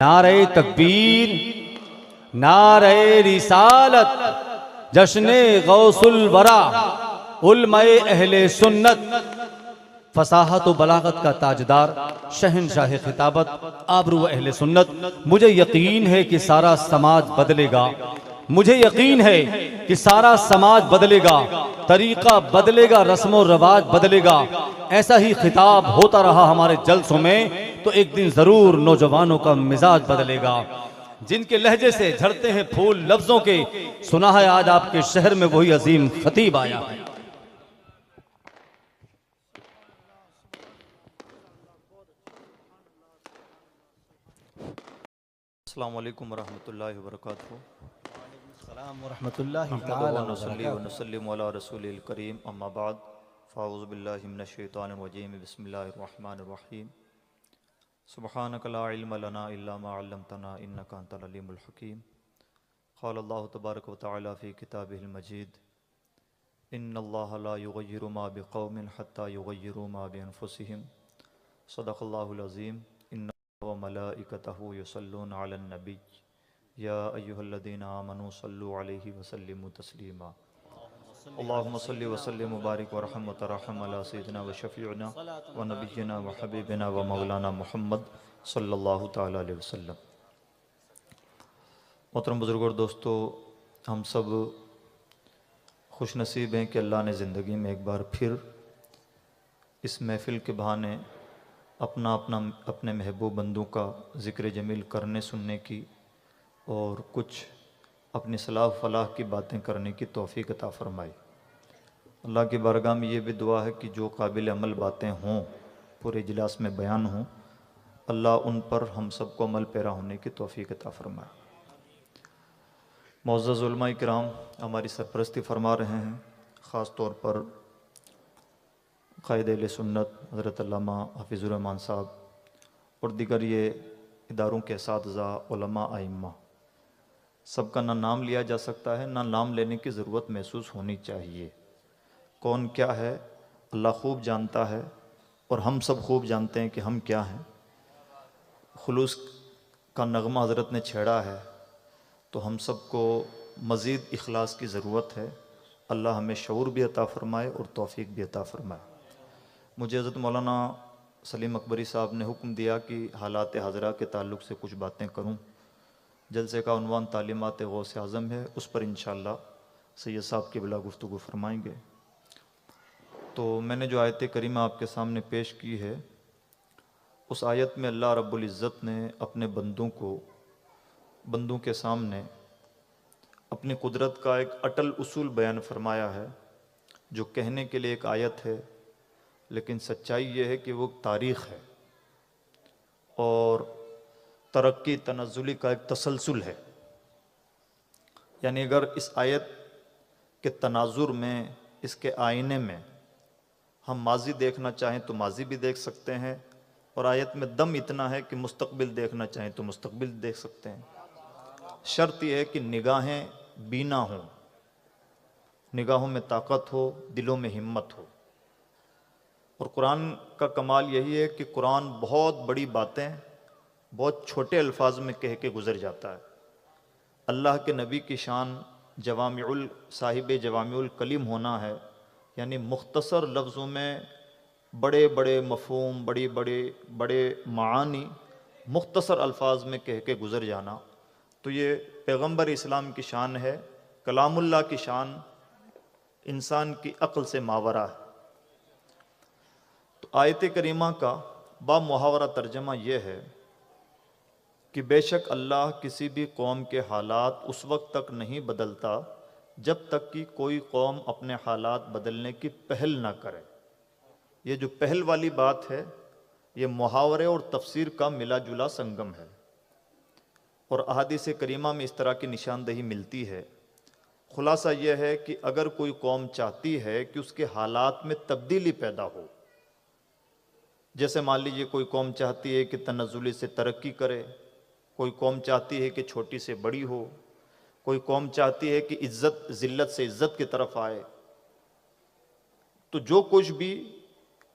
نعرہ تکبیر، نعرہ رسالت، جشن غوث الورا، علماء اہل سنت، فصاحت و بلاغت کا تاجدار، شہنشاہ خطابت، آبرو اہل سنت. مجھے یقین ہے کہ سارا سماج بدلے گا، مجھے یقین ہے کہ سارا سماج بدلے گا، طریقہ بدلے گا، رسم و رواج بدلے گا. ایسا ہی خطاب ہوتا رہا ہمارے جلسوں میں تو ایک دن ضرور نوجوانوں کا مزاج بدلے گا. جن کے لہجے سے جھڑتے ہیں پھول لفظوں کے، سنا ہے آج آپ کے شہر میں وہی عظیم خطیب آیا ہے. السلام علیکم ورحمۃ اللہ وبرکاتہ. السلام ورحمۃ اللہ نحمدہ ونصلی ونسلم علی رسول الکریم، اما بعد فاعوذ باللہ من الشیطان الرجیم، بسم اللہ الرحمن الرحیم. سبحانک لا علم لنا الا ما علمتنا انک انت العلیم الحکیم. قال اللہ تبارک وتعالی فی کتابہ المجید، ان اللہ لا یغیر ما بقوم حتی یغیروا ما بانفسہم. صدق اللہ العظیم. ان وملائکتہ یصلون علی النبی یا ایہا الذین آمنوا صلوا علیہ وسلموا تسلیما. اللہم صلی وسلم وبارک ورحم وترحم علی سیدنا وشفیعنا ونبینا وحبیبنا ومولانا محمد صلی اللہ تعالی علیہ وسلم. محترم بزرگ اور دوستو، ہم سب خوش نصیب ہیں کہ اللہ نے زندگی میں ایک بار پھر اس محفل کے بہانے اپنے محبوب بندوں کا ذکر جمیل کرنے سننے کی اور کچھ اپنی صلاح و فلاح کی باتیں کرنے کی توفیق عطا فرمائی. اللہ کی بارگاہ میں یہ بھی دعا ہے کہ جو قابل عمل باتیں ہوں پورے اجلاس میں بیان ہوں، اللہ ان پر ہم سب کو عمل پیرا ہونے کی توفیق عطا فرمائے. معزز علماء کرام ہماری سرپرستی فرما رہے ہیں، خاص طور پر قائد اہل سنت حضرت علامہ حافظ الرحمان صاحب اور دیگر یہ اداروں کے اساتذہ، علماء، ائمہ، سب کا نہ نام لیا جا سکتا ہے، نہ نام لینے کی ضرورت محسوس ہونی چاہیے. کون کیا ہے اللہ خوب جانتا ہے، اور ہم سب خوب جانتے ہیں کہ ہم کیا ہیں. خلوص کا نغمہ حضرت نے چھیڑا ہے تو ہم سب کو مزید اخلاص کی ضرورت ہے. اللہ ہمیں شعور بھی عطا فرمائے اور توفیق بھی عطا فرمائے. مجھے حضرت مولانا سلیم اکبری صاحب نے حکم دیا کہ حالات حاضرہ کے تعلق سے کچھ باتیں کروں. جلسے کا عنوان تعلیمات غوث اعظم ہے، اس پر انشاءاللہ سید صاحب کی بلا گفتگو فرمائیں گے. تو میں نے جو آیت کریمہ آپ کے سامنے پیش کی ہے، اس آیت میں اللہ رب العزت نے اپنے بندوں کے سامنے اپنی قدرت کا ایک اٹل اصول بیان فرمایا ہے، جو کہنے کے لیے ایک آیت ہے، لیکن سچائی یہ ہے کہ وہ تاریخ ہے اور ترقی تنزلی کا ایک تسلسل ہے. یعنی اگر اس آیت کے تناظر میں، اس کے آئینے میں ہم ماضی دیکھنا چاہیں تو ماضی بھی دیکھ سکتے ہیں، اور آیت میں دم اتنا ہے کہ مستقبل دیکھنا چاہیں تو مستقبل دیکھ سکتے ہیں. شرط یہ ہے کہ نگاہیں بینا ہوں، نگاہوں میں طاقت ہو، دلوں میں ہمت ہو. اور قرآن کا کمال یہی ہے کہ قرآن بہت بڑی باتیں بہت چھوٹے الفاظ میں کہہ کے گزر جاتا ہے. اللہ کے نبی کی شان صاحب جوامع الکلم ہونا ہے، یعنی مختصر لفظوں میں بڑے بڑے مفہوم، بڑے معانی مختصر الفاظ میں کہہ کے گزر جانا. تو یہ پیغمبر اسلام کی شان ہے، کلام اللہ کی شان انسان کی عقل سے ماورا ہے. تو آیت کریمہ کا با محاورہ ترجمہ یہ ہے کہ بے شک اللہ کسی بھی قوم کے حالات اس وقت تک نہیں بدلتا جب تک کہ کوئی قوم اپنے حالات بدلنے کی پہل نہ کرے. یہ جو پہل والی بات ہے، یہ محاورے اور تفسیر کا ملا جلا سنگم ہے، اور احادیث کریمہ میں اس طرح کی نشاندہی ملتی ہے. خلاصہ یہ ہے کہ اگر کوئی قوم چاہتی ہے کہ اس کے حالات میں تبدیلی پیدا ہو، جیسے مان لیجئے کوئی قوم چاہتی ہے کہ تنزلی سے ترقی کرے، کوئی قوم چاہتی ہے کہ چھوٹی سے بڑی ہو، کوئی قوم چاہتی ہے کہ ذلت سے عزت کی طرف آئے، تو جو کچھ بھی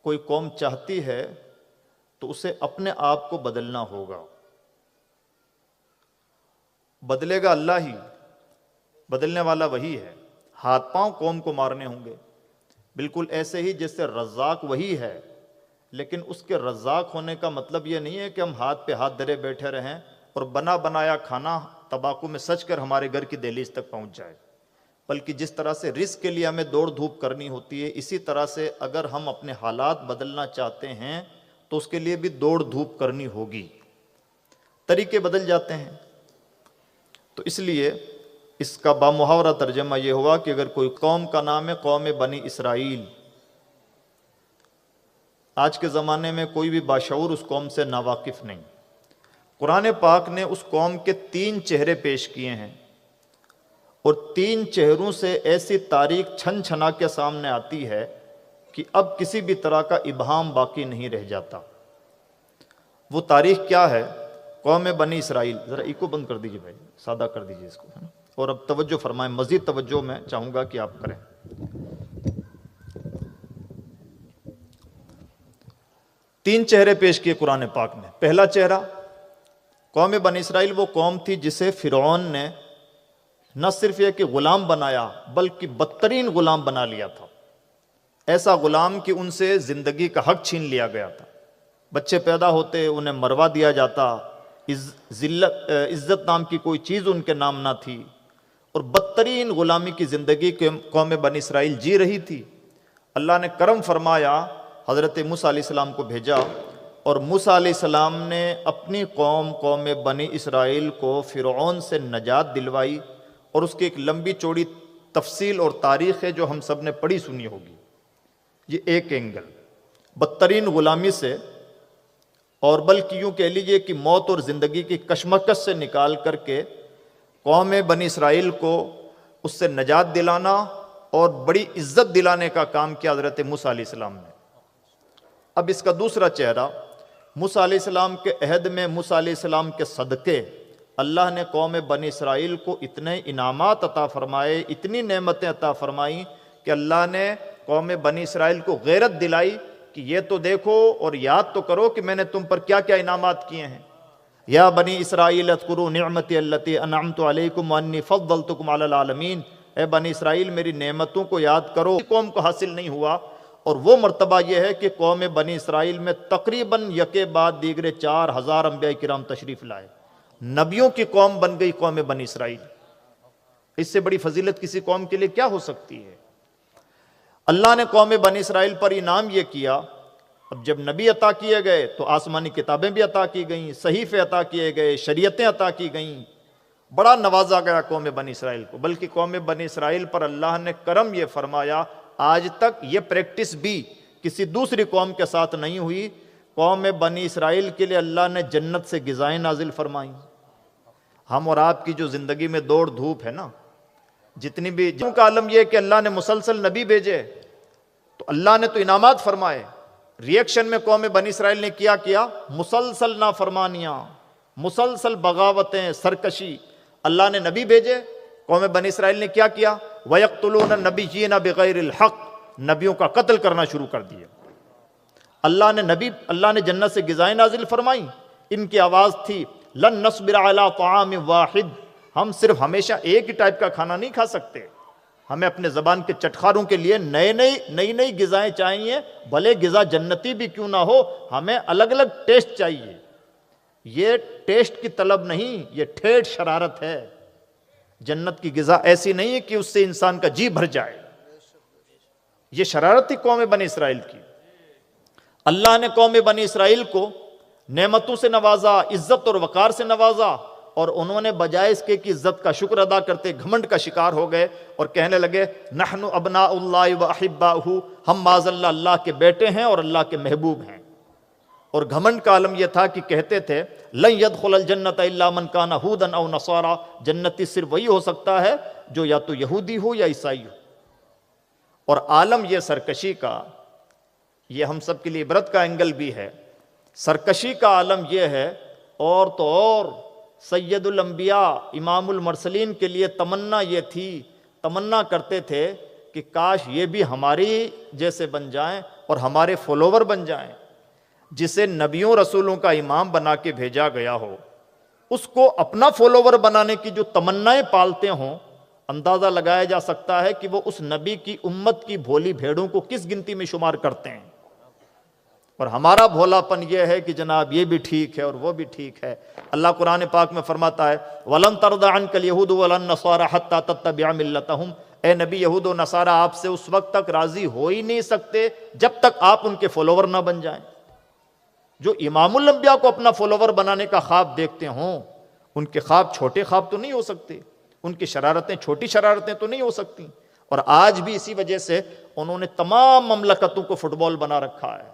کوئی قوم چاہتی ہے تو اسے اپنے آپ کو بدلنا ہوگا. بدلے گا اللہ ہی، بدلنے والا وہی ہے۔ ہاتھ پاؤں قوم کو مارنے ہوں گے، بالکل ایسے ہی جیسے رزاق وہی ہے، لیکن اس کے رزاق ہونے کا مطلب یہ نہیں ہے کہ ہم ہاتھ پہ ہاتھ دھرے بیٹھے رہیں اور بنا بنایا کھانا تمباکو میں سج کر ہمارے گھر کی دہلیز تک پہنچ جائے، بلکہ جس طرح سے رزق کے لیے ہمیں دوڑ دھوپ کرنی ہوتی ہے، اسی طرح سے اگر ہم اپنے حالات بدلنا چاہتے ہیں تو اس کے لیے بھی دوڑ دھوپ کرنی ہوگی، طریقے بدل جاتے ہیں۔ تو اس لیے اس کا بامحاورہ ترجمہ یہ ہوا کہ اگر کوئی قوم کا نام ہے قوم بنی اسرائیل، آج کے زمانے میں کوئی بھی باشعور اس قوم سے ناواقف نہیں۔ قرآن پاک نے اس قوم کے 3 چہرے پیش کیے ہیں، اور 3 چہروں سے ایسی تاریخ چھن چھنا کے سامنے آتی ہے کہ اب کسی بھی طرح کا ابہام باقی نہیں رہ جاتا۔ وہ تاریخ کیا ہے؟ قوم بنی اسرائیل۔ ذرا ایکو بند کر دیجئے بھائی، سادہ کر دیجئے اس کو، ہے نا؟ اور اب توجہ فرمائیں، مزید توجہ میں چاہوں گا کہ آپ کریں۔ 3 چہرے پیش کیے قرآن پاک نے۔ پہلا چہرہ، قوم بنی اسرائیل وہ قوم تھی جسے فرعون نے نہ صرف یہ کہ غلام بنایا بلکہ بدترین غلام بنا لیا تھا، ایسا غلام کہ ان سے زندگی کا حق چھین لیا گیا تھا۔ بچے پیدا ہوتے انہیں مروا دیا جاتا، عزت نام کی کوئی چیز ان کے نام نہ تھی، اور بدترین غلامی کی زندگی قوم بنی اسرائیل جی رہی تھی۔ اللہ نے کرم فرمایا، حضرت موسیٰ علیہ السلام کو بھیجا، اور موسیٰ علیہ السلام نے اپنی قوم بنی اسرائیل کو فرعون سے نجات دلوائی، اور اس کی ایک لمبی چوڑی تفصیل اور تاریخ ہے جو ہم سب نے پڑھی سنی ہوگی۔ یہ ایک اینگل، بدترین غلامی سے، اور بلکہ یوں کہہ لیجئے کہ موت اور زندگی کی کشمکش سے نکال کر کے قوم بنی اسرائیل کو اس سے نجات دلانا اور بڑی عزت دلانے کا کام کیا حضرت موسیٰ علیہ السلام نے۔ اب اس کا دوسرا چہرہ، موسیٰ علیہ السلام کے عہد میں موسیٰ علیہ السلام کے صدقے اللہ نے قوم بنی اسرائیل کو اتنے انعامات عطا فرمائے، اتنی نعمتیں عطا فرمائیں کہ اللہ نے قوم بنی اسرائیل کو غیرت دلائی کہ یہ تو دیکھو اور یاد تو کرو کہ میں نے تم پر کیا کیا انعامات کیے ہیں۔ یا بنی اسرائیل اذکروا نعمتی التی انعمت علیکم وانی فضلتکم علی العالمین، اے بنی اسرائیل میری نعمتوں کو یاد کرو۔ قوم کو حاصل نہیں ہوا، اور وہ مرتبہ یہ ہے کہ قوم بنی اسرائیل میں تقریباً یکے بعد دیگرے 4000 انبیاء کرام تشریف لائے، نبیوں کی قوم بن گئی قوم بنی اسرائیل۔ اس سے بڑی فضیلت کسی قوم کے لیے کیا ہو سکتی ہے؟ اللہ نے قوم بنی اسرائیل پر انعام یہ کیا، اب جب نبی عطا کیے گئے تو آسمانی کتابیں بھی عطا کی گئیں، صحیفے عطا کیے گئے، شریعتیں عطا کی گئیں، بڑا نوازا گیا قوم بنی اسرائیل کو۔ بلکہ قوم بنی اسرائیل پر اللہ نے کرم یہ فرمایا، آج تک یہ پریکٹس بھی کسی دوسری قوم کے ساتھ نہیں ہوئی، قوم بنی اسرائیل کے لیے اللہ نے جنت سے غذائیں نازل فرمائیں۔ ہم اور آپ کی جو زندگی میں دوڑ دھوپ ہے نا، جتنی بھی کا عالم یہ ہے کہ اللہ نے مسلسل نبی بھیجے، تو اللہ نے تو انعامات فرمائے، ریئیکشن میں قوم بنی اسرائیل نے کیا مسلسل نافرمانیاں، مسلسل بغاوتیں، سرکشی۔ اللہ نے نبی بھیجے، قوم بنی اسرائیل نے کیا وَيَقْتُلُونَ النَّبِيِّينَ بِغَيْرِ الْحَقِّ، نبیوں کا قتل کرنا شروع کر دیا۔ اللہ نے جنت سے غذائیں نازل فرمائیں، ان کی آواز تھی لن نصبر علی طعام واحد، ہم صرف ہمیشہ ایک ہی ٹائپ کا کھانا نہیں کھا سکتے، ہمیں اپنے زبان کے چٹخاروں کے لیے نئی غذائیں چاہیے، بھلے غذا جنتی بھی کیوں نہ ہو، ہمیں الگ الگ ٹیسٹ چاہیے۔ یہ ٹیسٹ کی طلب نہیں، یہ ٹھیٹ شرارت ہے۔ جنت کی غذا ایسی نہیں ہے کہ اس سے انسان کا جی بھر جائے، یہ شرارت تھی قوم بنی اسرائیل کی۔ اللہ نے قوم بنی اسرائیل کو نعمتوں سے نوازا، عزت اور وقار سے نوازا، اور انہوں نے بجائے اس کے کہ عزت کا شکر ادا کرتے گھمنڈ کا شکار ہو گئے اور کہنے لگے نحن ابناء اللہ و احباؤہ، ہم معاذ اللہ اللہ کے بیٹے ہیں اور اللہ کے محبوب ہیں۔ اور گھمنڈ کا عالم یہ تھا کہ کہتے تھے لن يدخل الجنت الا من کان ہودا او نصارا، جنتی صرف وہی ہو سکتا ہے جو یا تو یہودی ہو یا عیسائی ہو۔ اور عالم یہ سرکشی کا، یہ ہم سب کے لیے عبرت کا اینگل بھی ہے، سرکشی کا عالم یہ ہے، اور تو اور سید الانبیاء امام المرسلین کے لیے تمنا یہ تھی، تمنا کرتے تھے کہ کاش یہ بھی ہماری جیسے بن جائیں اور ہمارے فالوور بن جائیں۔ جسے نبیوں رسولوں کا امام بنا کے بھیجا گیا ہو، اس کو اپنا فالوور بنانے کی جو تمنائیں پالتے ہوں، اندازہ لگایا جا سکتا ہے کہ وہ اس نبی کی امت کی بھولی بھیڑوں کو کس گنتی میں شمار کرتے ہیں۔ اور ہمارا بھولا پن یہ ہے کہ جناب یہ بھی ٹھیک ہے اور وہ بھی ٹھیک ہے۔ اللہ قرآن پاک میں فرماتا ہے وَلَن تَرْضَ عَنْكَ الْيَهُودُ وَلَا النَّصَارَى حَتَّى تَتَّبِعَ مِلَّتَهُمْ، اے نبی، یہود و نصارہ آپ سے اس وقت تک راضی ہو ہی نہیں سکتے جب تک آپ ان کے فالوور نہ بن جائیں۔ جو امام الانبیاء کو اپنا فالوور بنانے کا خواب دیکھتے ہوں، ان کے خواب چھوٹے خواب تو نہیں ہو سکتے، ان کی شرارتیں چھوٹی شرارتیں تو نہیں ہو سکتی۔ اور آج بھی اسی وجہ سے انہوں نے تمام مملکتوں کو فٹ بال بنا رکھا ہے۔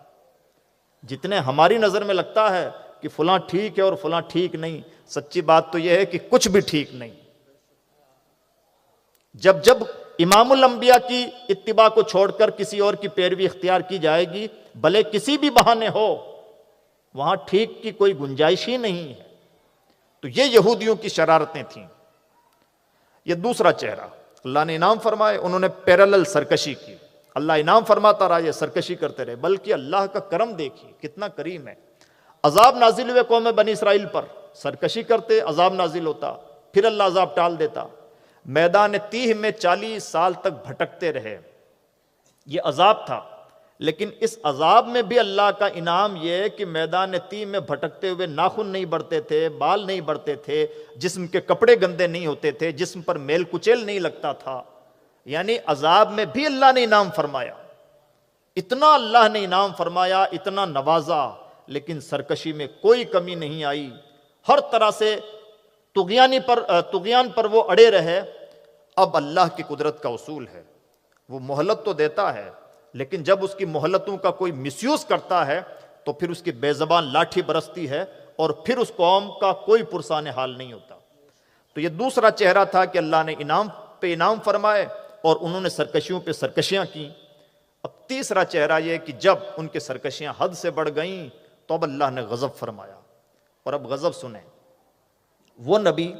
جتنے ہماری نظر میں لگتا ہے کہ فلاں ٹھیک ہے اور فلاں ٹھیک نہیں، سچی بات تو یہ ہے کہ کچھ بھی ٹھیک نہیں۔ جب جب امام الانبیاء کی اتباع کو چھوڑ کر کسی اور کی پیروی اختیار کی جائے گی، بھلے کسی بھی بہانے ہو، وہاں ٹھیک کی کوئی گنجائش ہی نہیں ہے۔ تو یہ یہودیوں کی شرارتیں تھیں۔ یہ دوسرا چہرہ، اللہ نے انعام فرمائے، انہوں نے پیرالل سرکشی کی، اللہ انعام فرماتا رہا، یہ سرکشی کرتے رہے، بلکہ اللہ کا کرم دیکھیے کتنا کریم ہے۔ عذاب نازل ہوئے قوم بنی اسرائیل پر، سرکشی کرتے عذاب نازل ہوتا، پھر اللہ عذاب ٹال دیتا۔ میدان تیہ میں 40 سال تک بھٹکتے رہے، یہ عذاب تھا، لیکن اس عذاب میں بھی اللہ کا انعام یہ ہے کہ میدان تیہ میں بھٹکتے ہوئے ناخن نہیں بڑھتے تھے، بال نہیں بڑھتے تھے، جسم کے کپڑے گندے نہیں ہوتے تھے، جسم پر میل کچیل نہیں لگتا تھا، یعنی عذاب میں بھی اللہ نے انعام فرمایا، اتنا اللہ نے انعام فرمایا، اتنا نوازا، لیکن سرکشی میں کوئی کمی نہیں آئی، ہر طرح سے طغیان پر وہ اڑے رہے۔ اب اللہ کی قدرت کا اصول ہے، وہ مہلت تو دیتا ہے، لیکن جب اس کی مہلتوں کا کوئی مس یوز کرتا ہے تو پھر اس کی بے زبان لاٹھی برستی ہے، اور پھر اس قوم کا کوئی پرسان حال نہیں ہوتا۔ تو یہ دوسرا چہرہ تھا کہ اللہ نے انعام پہ انعام فرمائے اور انہوں نے سرکشیوں پہ سرکشیاں کی۔ اب تیسرا چہرہ یہ کہ جب ان کی سرکشیاں حد سے بڑھ گئیں تو اب اللہ نے غضب فرمایا، اور اب غضب سنیں۔ وہ نبی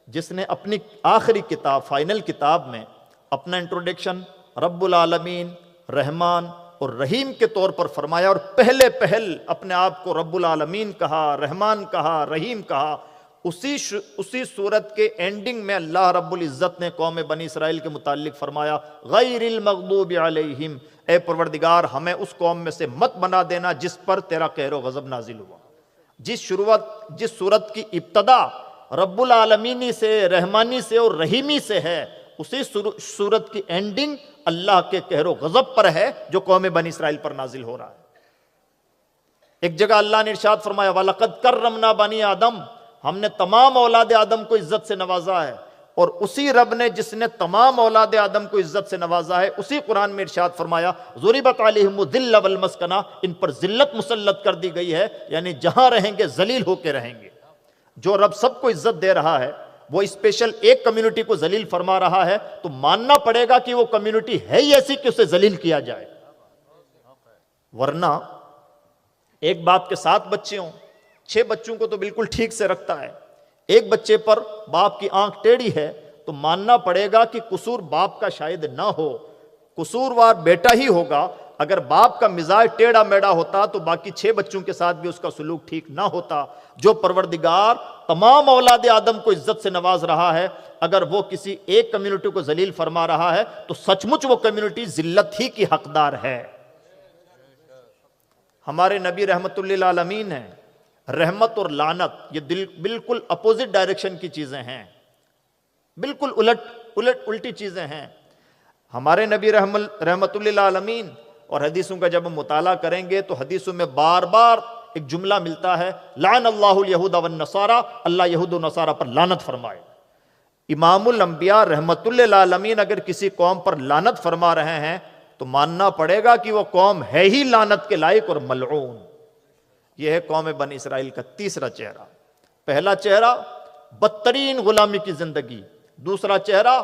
جس نے اپنی آخری کتاب، فائنل کتاب میں اپنا انٹروڈکشن رب العالمین، رحمان اور رحیم کے طور پر فرمایا، اور پہل اپنے آپ کو رب العالمین کہا، رحمان کہا، رحیم کہا، اسی صورت کے اینڈنگ میں اللہ رب العزت نے قوم بنی اسرائیل کے متعلق فرمایا غیر المغضوب علیہم، اے پروردگار ہمیں اس قوم میں سے مت بنا دینا جس پر تیرا قہر و غضب نازل ہوا۔ جس صورت کی ابتدا رب العالمینی سے، رحمانی سے اور رحیمی سے ہے، اسی صورت کی اینڈنگ اللہ کے قہر و غضب پر ہے جو قوم بنی اسرائیل پر نازل ہو رہا ہے۔ ایک جگہ اللہ نے ارشاد فرمایا وَلَقَدْ كَرَّمْنَا بَنِي آدم، ہم نے تمام اولاد آدم کو عزت سے نوازا ہے، اور اسی رب نے جس نے تمام اولاد آدم کو عزت سے نوازا ہے، اسی قرآن میں ارشاد فرمایا ضُرِبَتْ عَلَيْهِمُ الذِّلَّ وَالْمَسْكَنَةُ، ان پر ذلت مسلط کر دی گئی ہے، یعنی جہاں رہیں گے ذلیل ہو کے رہیں گے۔ جو رب سب کو عزت دے رہا ہے، وہ اسپیشل ایک کمیونٹی کو ذلیل فرما رہا ہے، تو ماننا پڑے گا کہ وہ کمیونٹی ہے ہی ایسی کہ اسے ذلیل کیا جائے، ورنہ ایک باپ کے 7 بچے ہوں، 6 بچوں کو تو بالکل ٹھیک سے رکھتا ہے، ایک بچے پر باپ کی آنکھ ٹیڑھی ہے، تو ماننا پڑے گا کہ قصور باپ کا شاید نہ ہو، قصوروار بیٹا ہی ہوگا۔ اگر باپ کا مزاج ٹیڑھا میڑا ہوتا تو باقی 6 بچوں کے ساتھ بھی اس کا سلوک ٹھیک نہ ہوتا۔ جو پروردگار تمام اولاد آدم کو عزت سے نواز رہا ہے، اگر وہ کسی ایک کمیونٹی کو ذلیل فرما رہا ہے تو سچ مچ وہ کمیونٹی ذلت ہی کی حقدار ہے۔ ہمارے نبی رحمت للعالمین ہیں، رحمت اور لعنت یہ بالکل اپوزٹ ڈائریکشن کی چیزیں ہیں، بالکل الٹی چیزیں ہیں۔ ہمارے نبی رحمت للعالمین اور حدیثوں کا جب ہم مطالعہ کریں گے تو حدیثوں میں بار بار ایک جملہ ملتا ہے لعن اللہ الیہود والنصارى، اللہ یہود و نصارہ پر لعنت فرمائے۔ امام الانبیاء رحمت للعالمین اگر کسی قوم پر لعنت فرما رہے ہیں تو ماننا پڑے گا کہ وہ قوم ہے ہی لعنت کے لائق اور ملعون۔ یہ ہے قوم بنی اسرائیل کا تیسرا چہرہ۔ پہلا چہرہ بدترین غلامی کی زندگی، دوسرا چہرہ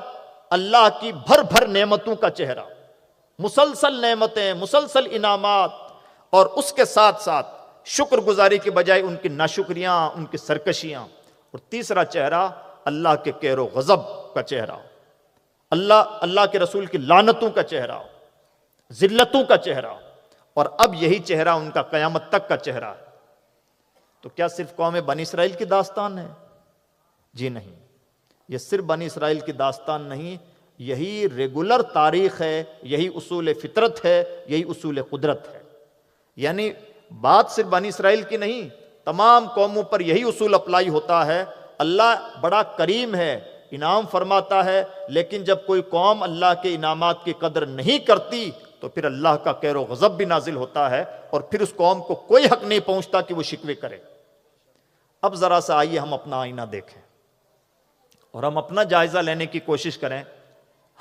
اللہ کی بھر نعمتوں کا چہرہ، مسلسل نعمتیں، مسلسل انعامات، اور اس کے ساتھ ساتھ شکر گزاری کے بجائے ان کی ناشکریاں، ان کی سرکشیاں، اور تیسرا چہرہ اللہ کے قہر و غضب کا چہرہ، اللہ کے رسول کی لعنتوں کا چہرہ، ذلتوں کا چہرہ، اور اب یہی چہرہ ان کا قیامت تک کا چہرہ ہے۔ تو کیا صرف قوم بنی اسرائیل کی داستان ہے؟ جی نہیں، یہ صرف بنی اسرائیل کی داستان نہیں، یہی ریگولر تاریخ ہے، یہی اصول فطرت ہے، یہی اصول قدرت ہے۔ یعنی بات صرف بنی اسرائیل کی نہیں، تمام قوموں پر یہی اصول اپلائی ہوتا ہے۔ اللہ بڑا کریم ہے، انعام فرماتا ہے، لیکن جب کوئی قوم اللہ کے انعامات کی قدر نہیں کرتی تو پھر اللہ کا قہر و غضب بھی نازل ہوتا ہے، اور پھر اس قوم کو کوئی حق نہیں پہنچتا کہ وہ شکوے کرے۔ اب ذرا سا آئیے ہم اپنا آئینہ دیکھیں اور ہم اپنا جائزہ لینے کی کوشش کریں،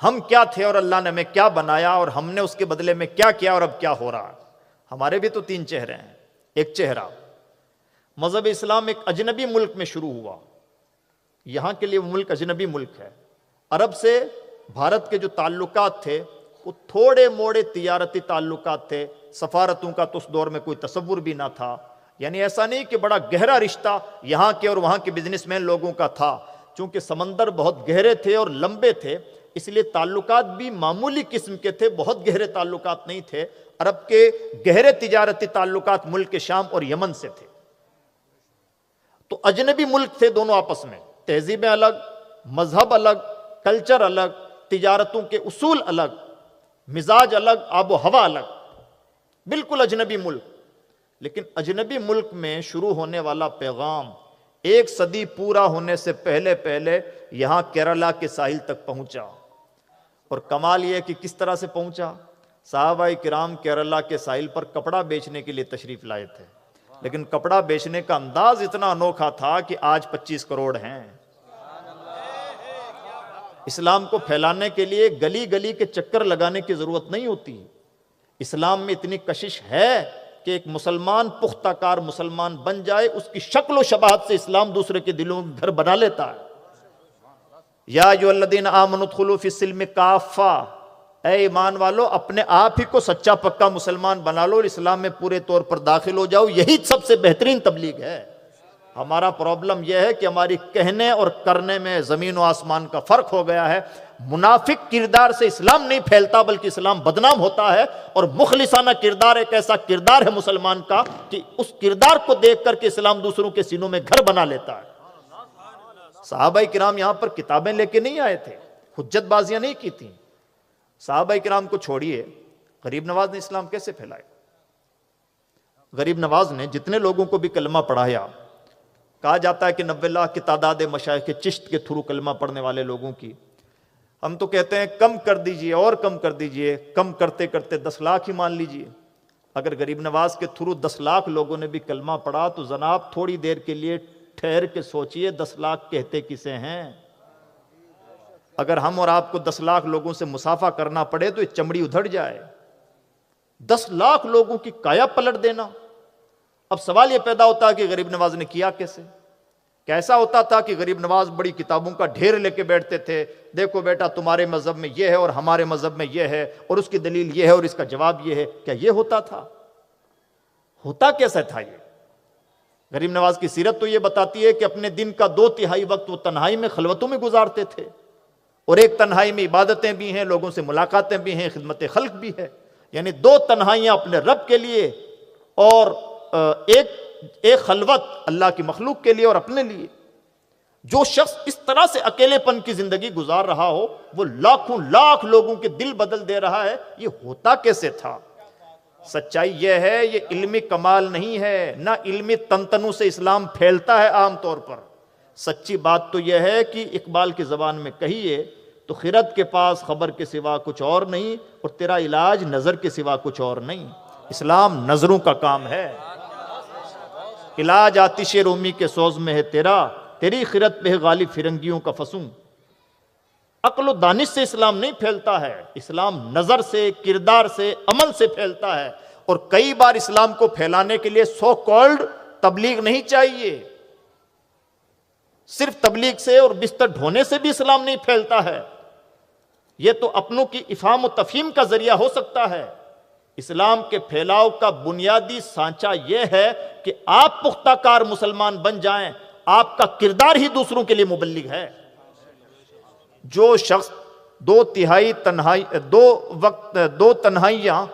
ہم کیا تھے اور اللہ نے ہمیں کیا بنایا، اور ہم نے اس کے بدلے میں کیا کیا اور اب کیا ہو رہا ہے۔ ہمارے بھی تو تین چہرے ہیں۔ ایک چہرہ، مذہب اسلام ایک اجنبی ملک میں شروع ہوا، یہاں کے لیے وہ ملک اجنبی ملک ہے۔ عرب سے بھارت کے جو تعلقات تھے وہ تھوڑے موڑے تجارتی تعلقات تھے، سفارتوں کا تو اس دور میں کوئی تصور بھی نہ تھا، یعنی ایسا نہیں کہ بڑا گہرا رشتہ یہاں کے اور وہاں کے بزنس مین لوگوں کا تھا۔ چونکہ سمندر بہت گہرے تھے اور لمبے تھے، اس لیے تعلقات بھی معمولی قسم کے تھے، بہت گہرے تعلقات نہیں تھے۔ عرب کے گہرے تجارتی تعلقات ملک شام اور یمن سے تھے۔ تو اجنبی ملک تھے دونوں آپس میں، تہذیبیں الگ، مذہب الگ، کلچر الگ، تجارتوں کے اصول الگ، مزاج الگ، آب و ہوا الگ، بالکل اجنبی ملک۔ لیکن اجنبی ملک میں شروع ہونے والا پیغام 1 صدی پورا ہونے سے پہلے پہلے یہاں کیرلا کے ساحل تک پہنچا۔ اور کمال یہ کہ کس طرح سے پہنچا؟ صحابہ کرام کیرلا کے ساحل پر کپڑا بیچنے کے لیے تشریف لائے تھے، لیکن کپڑا بیچنے کا انداز اتنا انوکھا تھا کہ آج 25 کروڑ ہیں۔ اسلام کو پھیلانے کے لیے گلی گلی کے چکر لگانے کی ضرورت نہیں ہوتی۔ اسلام میں اتنی کشش ہے کہ ایک مسلمان پختہ کار مسلمان بن جائے، اس کی شکل و شباہت سے اسلام دوسرے کے دلوں میں گھر بنا لیتا ہے۔ یا ایھا الذین آمنوا ادخلوا فی السلم کافہ، اے ایمان والو اپنے آپ ہی کو سچا پکا مسلمان بنا لو اور اسلام میں پورے طور پر داخل ہو جاؤ، یہی سب سے بہترین تبلیغ ہے۔ ہمارا پرابلم یہ ہے کہ ہماری کہنے اور کرنے میں زمین و آسمان کا فرق ہو گیا ہے۔ منافق کردار سے اسلام نہیں پھیلتا بلکہ اسلام بدنام ہوتا ہے، اور مخلصانہ کردار ایک ایسا کردار ہے مسلمان کا کہ اس کردار کو دیکھ کر کے اسلام دوسروں کے سینوں میں گھر بنا لیتا ہے۔ صحابہ کرام یہاں پر کتابیں لے کے نہیں آئے تھے، حجت بازیاں نہیں کی تھیں۔ صحابہ کرام کو چھوڑیے، غریب نواز نے اسلام کیسے پھیلایا؟ غریب نواز نے جتنے لوگوں کو بھی کلمہ پڑھایا، کہا جاتا ہے کہ 90 لاکھ کی تعداد مشائخ چشت کے تھرو کلمہ پڑھنے والے لوگوں کی، ہم تو کہتے ہیں کم کر دیجئے اور کم کر دیجئے، کم کرتے کرتے 10 لاکھ ہی مان لیجئے۔ اگر غریب نواز کے تھرو 10 لاکھ لوگوں نے بھی کلمہ پڑھا تو جناب تھوڑی دیر کے لیے ٹھہر کے سوچئے 10 لاکھ کہتے کسے ہیں؟ اگر ہم اور آپ کو 10 لاکھ لوگوں سے مسافہ کرنا پڑے تو یہ چمڑی ادھڑ جائے۔ 10 لاکھ لوگوں کی کایا پلٹ دینا۔ اب سوال یہ پیدا ہوتا ہے کہ غریب نواز نے کیا کیسے؟ کیسا ہوتا تھا کہ غریب نواز بڑی کتابوں کا ڈھیر لے کے بیٹھتے تھے، دیکھو بیٹا تمہارے مذہب میں یہ ہے اور ہمارے مذہب میں یہ ہے اور اس کی دلیل یہ ہے اور اس کا جواب یہ ہے؟ کیا یہ ہوتا تھا؟ ہوتا کیسا تھا یہ؟ غریب نواز کی سیرت تو یہ بتاتی ہے کہ اپنے دن کا 2/3 وقت وہ تنہائی میں خلوتوں میں گزارتے تھے، اور ایک تنہائی میں عبادتیں بھی ہیں، لوگوں سے ملاقاتیں بھی ہیں، خدمت خلق بھی ہے، یعنی 2 تنہائیاں اپنے رب کے لیے اور ایک خلوت اللہ کی مخلوق کے لیے اور اپنے لیے۔ جو شخص اس طرح سے اکیلے پن کی زندگی گزار رہا ہو وہ لاکھوں لاکھ لوگوں کے دل بدل دے رہا ہے، یہ ہوتا کیسے تھا؟ سچائی یہ ہے، یہ علمی کمال نہیں ہے، نہ علمی تنتنوں سے اسلام پھیلتا ہے عام طور پر۔ سچی بات تو یہ ہے کہ اقبال کی زبان میں کہیے تو خرد کے پاس خبر کے سوا کچھ اور نہیں، اور تیرا علاج نظر کے سوا کچھ اور نہیں۔ اسلام نظروں کا کام ہے، علاج آتش رومی کے سوز میں ہے تیرا، تیری خرد پہ غالب فرنگیوں کا فسوں۔ عقل و دانش سے اسلام نہیں پھیلتا ہے، اسلام نظر سے، کردار سے، عمل سے پھیلتا ہے۔ اور کئی بار اسلام کو پھیلانے کے لیے سو کالڈ تبلیغ نہیں چاہیے، صرف تبلیغ سے اور بستر ڈھونے سے بھی اسلام نہیں پھیلتا ہے، یہ تو اپنوں کی افہام و تفہیم کا ذریعہ ہو سکتا ہے۔ اسلام کے پھیلاؤ کا بنیادی سانچہ یہ ہے کہ آپ پختہ کار مسلمان بن جائیں، آپ کا کردار ہی دوسروں کے لیے مبلغ ہے۔ جو شخص 2 تنہائیاں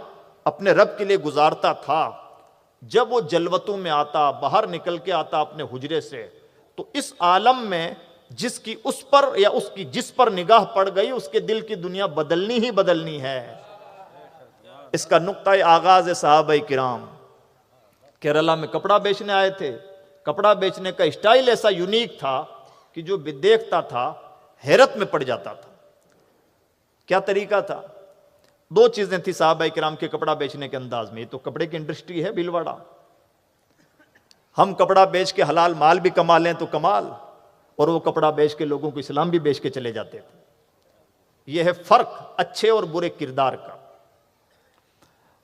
اپنے رب کے لیے گزارتا تھا، جب وہ جلوتوں میں آتا، باہر نکل کے آتا اپنے حجرے سے، تو اس عالم میں جس کی اس پر یا اس کی جس پر نگاہ پڑ گئی اس کے دل کی دنیا بدلنی ہی بدلنی ہے۔ اس کا نقطۂ آغاز صحابہ کرام کیرلا میں کپڑا بیچنے آئے تھے۔ کپڑا بیچنے کا اسٹائل ایسا یونیک تھا کہ جو بھی دیکھتا تھا حیرت میں پڑ جاتا تھا۔ کیا طریقہ تھا؟ دو چیزیں تھی صحابہ کرام کے کپڑا بیچنے کے انداز میں۔ یہ تو کپڑے کی انڈسٹری ہے بھیلواڑہ، ہم کپڑا بیچ کے حلال مال بھی کما لیں تو کمال، اور وہ کپڑا بیچ کے لوگوں کو اسلام بھی بیچ کے چلے جاتے تھے۔ یہ ہے فرق اچھے اور برے کردار کا۔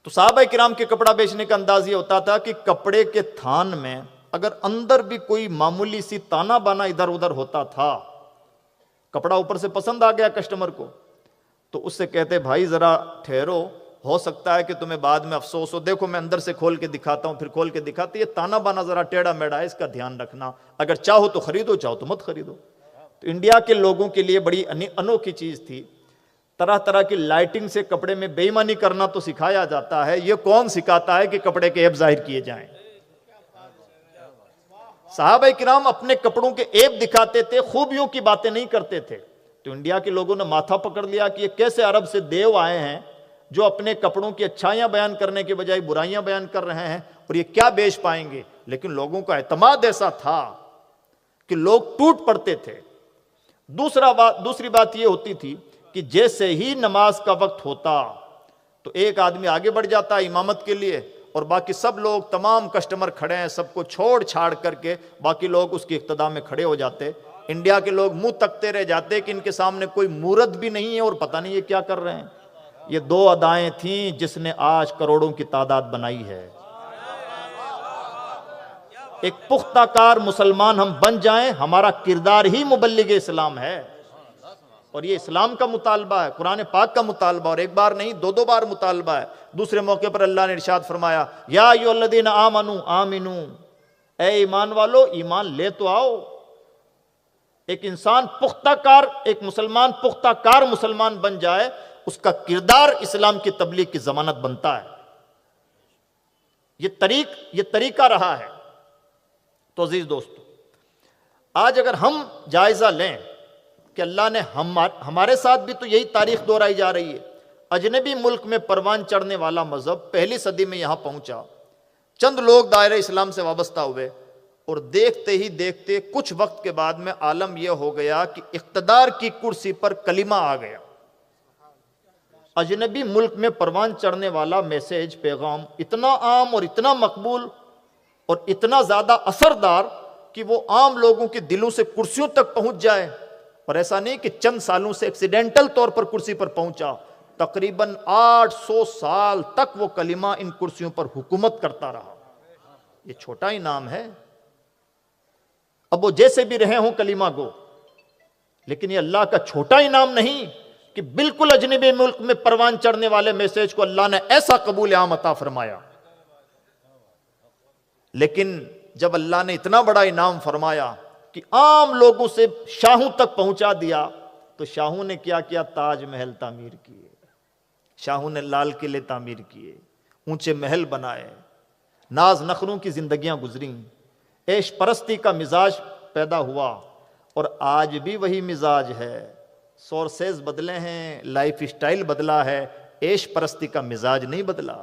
تو صحابہ کرام کے کپڑا بیچنے کا انداز یہ ہوتا تھا کہ کپڑے کے تھان میں اگر اندر بھی کوئی معمولی سی تانا بانا ادھر ادھر ہوتا تھا، کپڑا اوپر سے پسند آ گیا کسٹمر کو، تو اس سے کہتے بھائی ذرا ٹھہرو، ہو سکتا ہے کہ تمہیں بعد میں افسوس ہو، دیکھو میں اندر سے کھول کے دکھاتا ہوں۔ پھر کھول کے دکھاتے، یہ تانا بانا ذرا ٹیڑھا میڑھا ہے، اس کا دھیان رکھنا، اگر چاہو تو خریدو، چاہو تو مت خریدو۔ تو انڈیا کے لوگوں کے لیے بڑی انوکھی چیز تھی، طرح طرح کی لائٹنگ سے کپڑے میں بے ایمانی کرنا تو سکھایا جاتا ہے، یہ کون سکھاتا ہے کہ کپڑے کے عیب ظاہر کیے جائیں؟ صحابہ کرام اپنے کپڑوں کے عیب دکھاتے تھے، خوبیوں کی باتیں نہیں کرتے تھے۔ تو انڈیا کے لوگوں نے ماتھا پکڑ لیا کہ یہ کیسے عرب سے دیو آئے ہیں جو اپنے کپڑوں کی اچھائیاں بیان کرنے کے بجائے برائیاں بیان کر رہے ہیں، اور یہ کیا بیچ پائیں گے؟ لیکن لوگوں کا اعتماد ایسا تھا کہ لوگ ٹوٹ پڑتے تھے۔ دوسری بات یہ ہوتی تھی کہ جیسے ہی نماز کا وقت ہوتا تو ایک آدمی آگے بڑھ جاتا امامت کے لیے، اور باقی سب لوگ، تمام کسٹمر کھڑے ہیں، سب کو چھوڑ چھاڑ کر کے باقی لوگ اس کی اقتداء میں کھڑے ہو جاتے۔ انڈیا کے لوگ منہ تکتے رہ جاتے کہ ان کے سامنے کوئی مورت بھی نہیں ہے اور پتہ نہیں یہ کیا کر رہے ہیں۔ یہ دو ادائیں تھیں جس نے آج کروڑوں کی تعداد بنائی ہے۔ ایک پختہ کار مسلمان ہم بن جائیں، ہمارا کردار ہی مبلغ اسلام ہے، اور یہ اسلام کا مطالبہ ہے، قرآن پاک کا مطالبہ، اور ایک بار نہیں دو بار مطالبہ ہے۔ دوسرے موقع پر اللہ نے ارشاد فرمایا، یا ایھا الذین آمنوا آمنو، اے ایمان والو ایمان لے تو آؤ۔ ایک انسان پختہ کار، ایک مسلمان پختہ کار مسلمان بن جائے، اس کا کردار اسلام کی تبلیغ کی ضمانت بنتا ہے۔ یہ طریقہ رہا ہے۔ تو عزیز دوستو، آج اگر ہم جائزہ لیں کہ اللہ نے ہمارے ساتھ بھی تو یہی تاریخ دہرائی جا رہی ہے۔ اجنبی ملک میں پروان چڑھنے والا مذہب پہلی صدی میں یہاں پہنچا، چند لوگ دائرہ اسلام سے وابستہ ہوئے، اور دیکھتے ہی دیکھتے کچھ وقت کے بعد میں عالم یہ ہو گیا کہ اقتدار کی کرسی پر کلمہ آ گیا۔ اجنبی ملک میں پروان چڑھنے والا میسیج، پیغام اتنا عام اور اتنا مقبول اور اتنا زیادہ اثردار کہ وہ عام لوگوں کے دلوں سے کرسیوں تک پہنچ جائے، اور ایسا نہیں کہ چند سالوں سے ایکسیڈنٹل طور پر کرسی پر پہنچا، تقریباً 800 سال تک وہ کلمہ ان کرسیوں پر حکومت کرتا رہا۔ یہ چھوٹا ہی نام ہے، اب وہ جیسے بھی رہے ہوں کلمہ گو، لیکن یہ اللہ کا چھوٹا ہی نام نہیں کہ بالکل اجنبی ملک میں پروان چڑھنے والے میسیج کو اللہ نے ایسا قبول عام عطا فرمایا۔ لیکن جب اللہ نے اتنا بڑا انعام فرمایا کہ عام لوگوں سے شاہوں تک پہنچا دیا، تو شاہوں نے کیا کیا؟ تاج محل تعمیر کیے، شاہوں نے لال قلعے تعمیر کیے، اونچے محل بنائے، ناز نخروں کی زندگیاں گزریں، عیش پرستی کا مزاج پیدا ہوا، اور آج بھی وہی مزاج ہے۔ سورسز بدلے ہیں، لائف اسٹائل بدلا ہے، عیش پرستی کا مزاج نہیں بدلا۔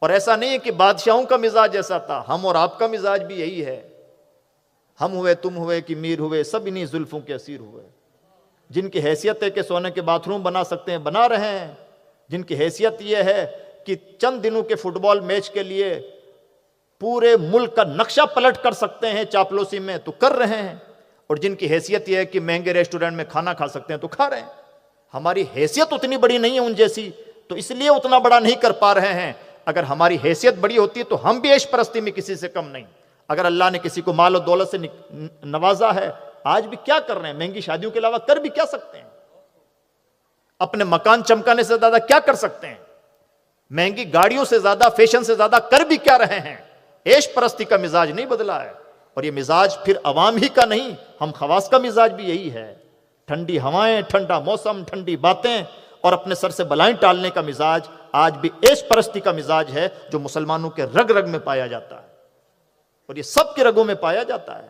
اور ایسا نہیں ہے کہ بادشاہوں کا مزاج ایسا تھا، ہم اور آپ کا مزاج بھی یہی ہے۔ ہم ہوئے، تم ہوئے کہ میر ہوئے، سب انہی زلفوں کے اسیر ہوئے۔ جن کی حیثیت ہے کہ سونے کے باتھ روم بنا سکتے ہیں، بنا رہے ہیں۔ جن کی حیثیت یہ ہے کہ چند دنوں کے فٹ بال میچ کے لیے پورے ملک کا نقشہ پلٹ کر سکتے ہیں چاپلوسی میں، تو کر رہے ہیں۔ اور جن کی حیثیت یہ ہے کہ مہنگے ریسٹورنٹ میں کھانا کھا سکتے ہیں، تو کھا رہے ہیں۔ ہماری حیثیت اتنی بڑی نہیں ہے ان جیسی، تو اس لیے اتنا بڑا نہیں کر پا رہے ہیں۔ اگر ہماری حیثیت بڑی ہوتی تو ہم بھی عیش پرستی میں کسی سے کم نہیں۔ اگر اللہ نے کسی کو مال و دولت سے نوازا ہے، آج بھی کیا کر رہے ہیں؟ مہنگی شادیوں کے علاوہ کر بھی کیا سکتے ہیں؟ اپنے مکان چمکانے سے زیادہ کیا کر سکتے ہیں؟ مہنگی گاڑیوں سے زیادہ، فیشن سے زیادہ کر بھی کیا رہے ہیں؟ عیش پرستی کا مزاج نہیں بدلا ہے۔ اور یہ مزاج پھر عوام ہی کا نہیں، ہم خواص کا مزاج بھی یہی ہے۔ ٹھنڈی ہوائیں، ٹھنڈا موسم، ٹھنڈی باتیں، اور اپنے سر سے بلائیں ٹالنے کا مزاج آج بھی عیش پرستی کا مزاج ہے، جو مسلمانوں کے رگ رگ میں پایا جاتا ہے، اور یہ سب کے رگوں میں پایا جاتا ہے۔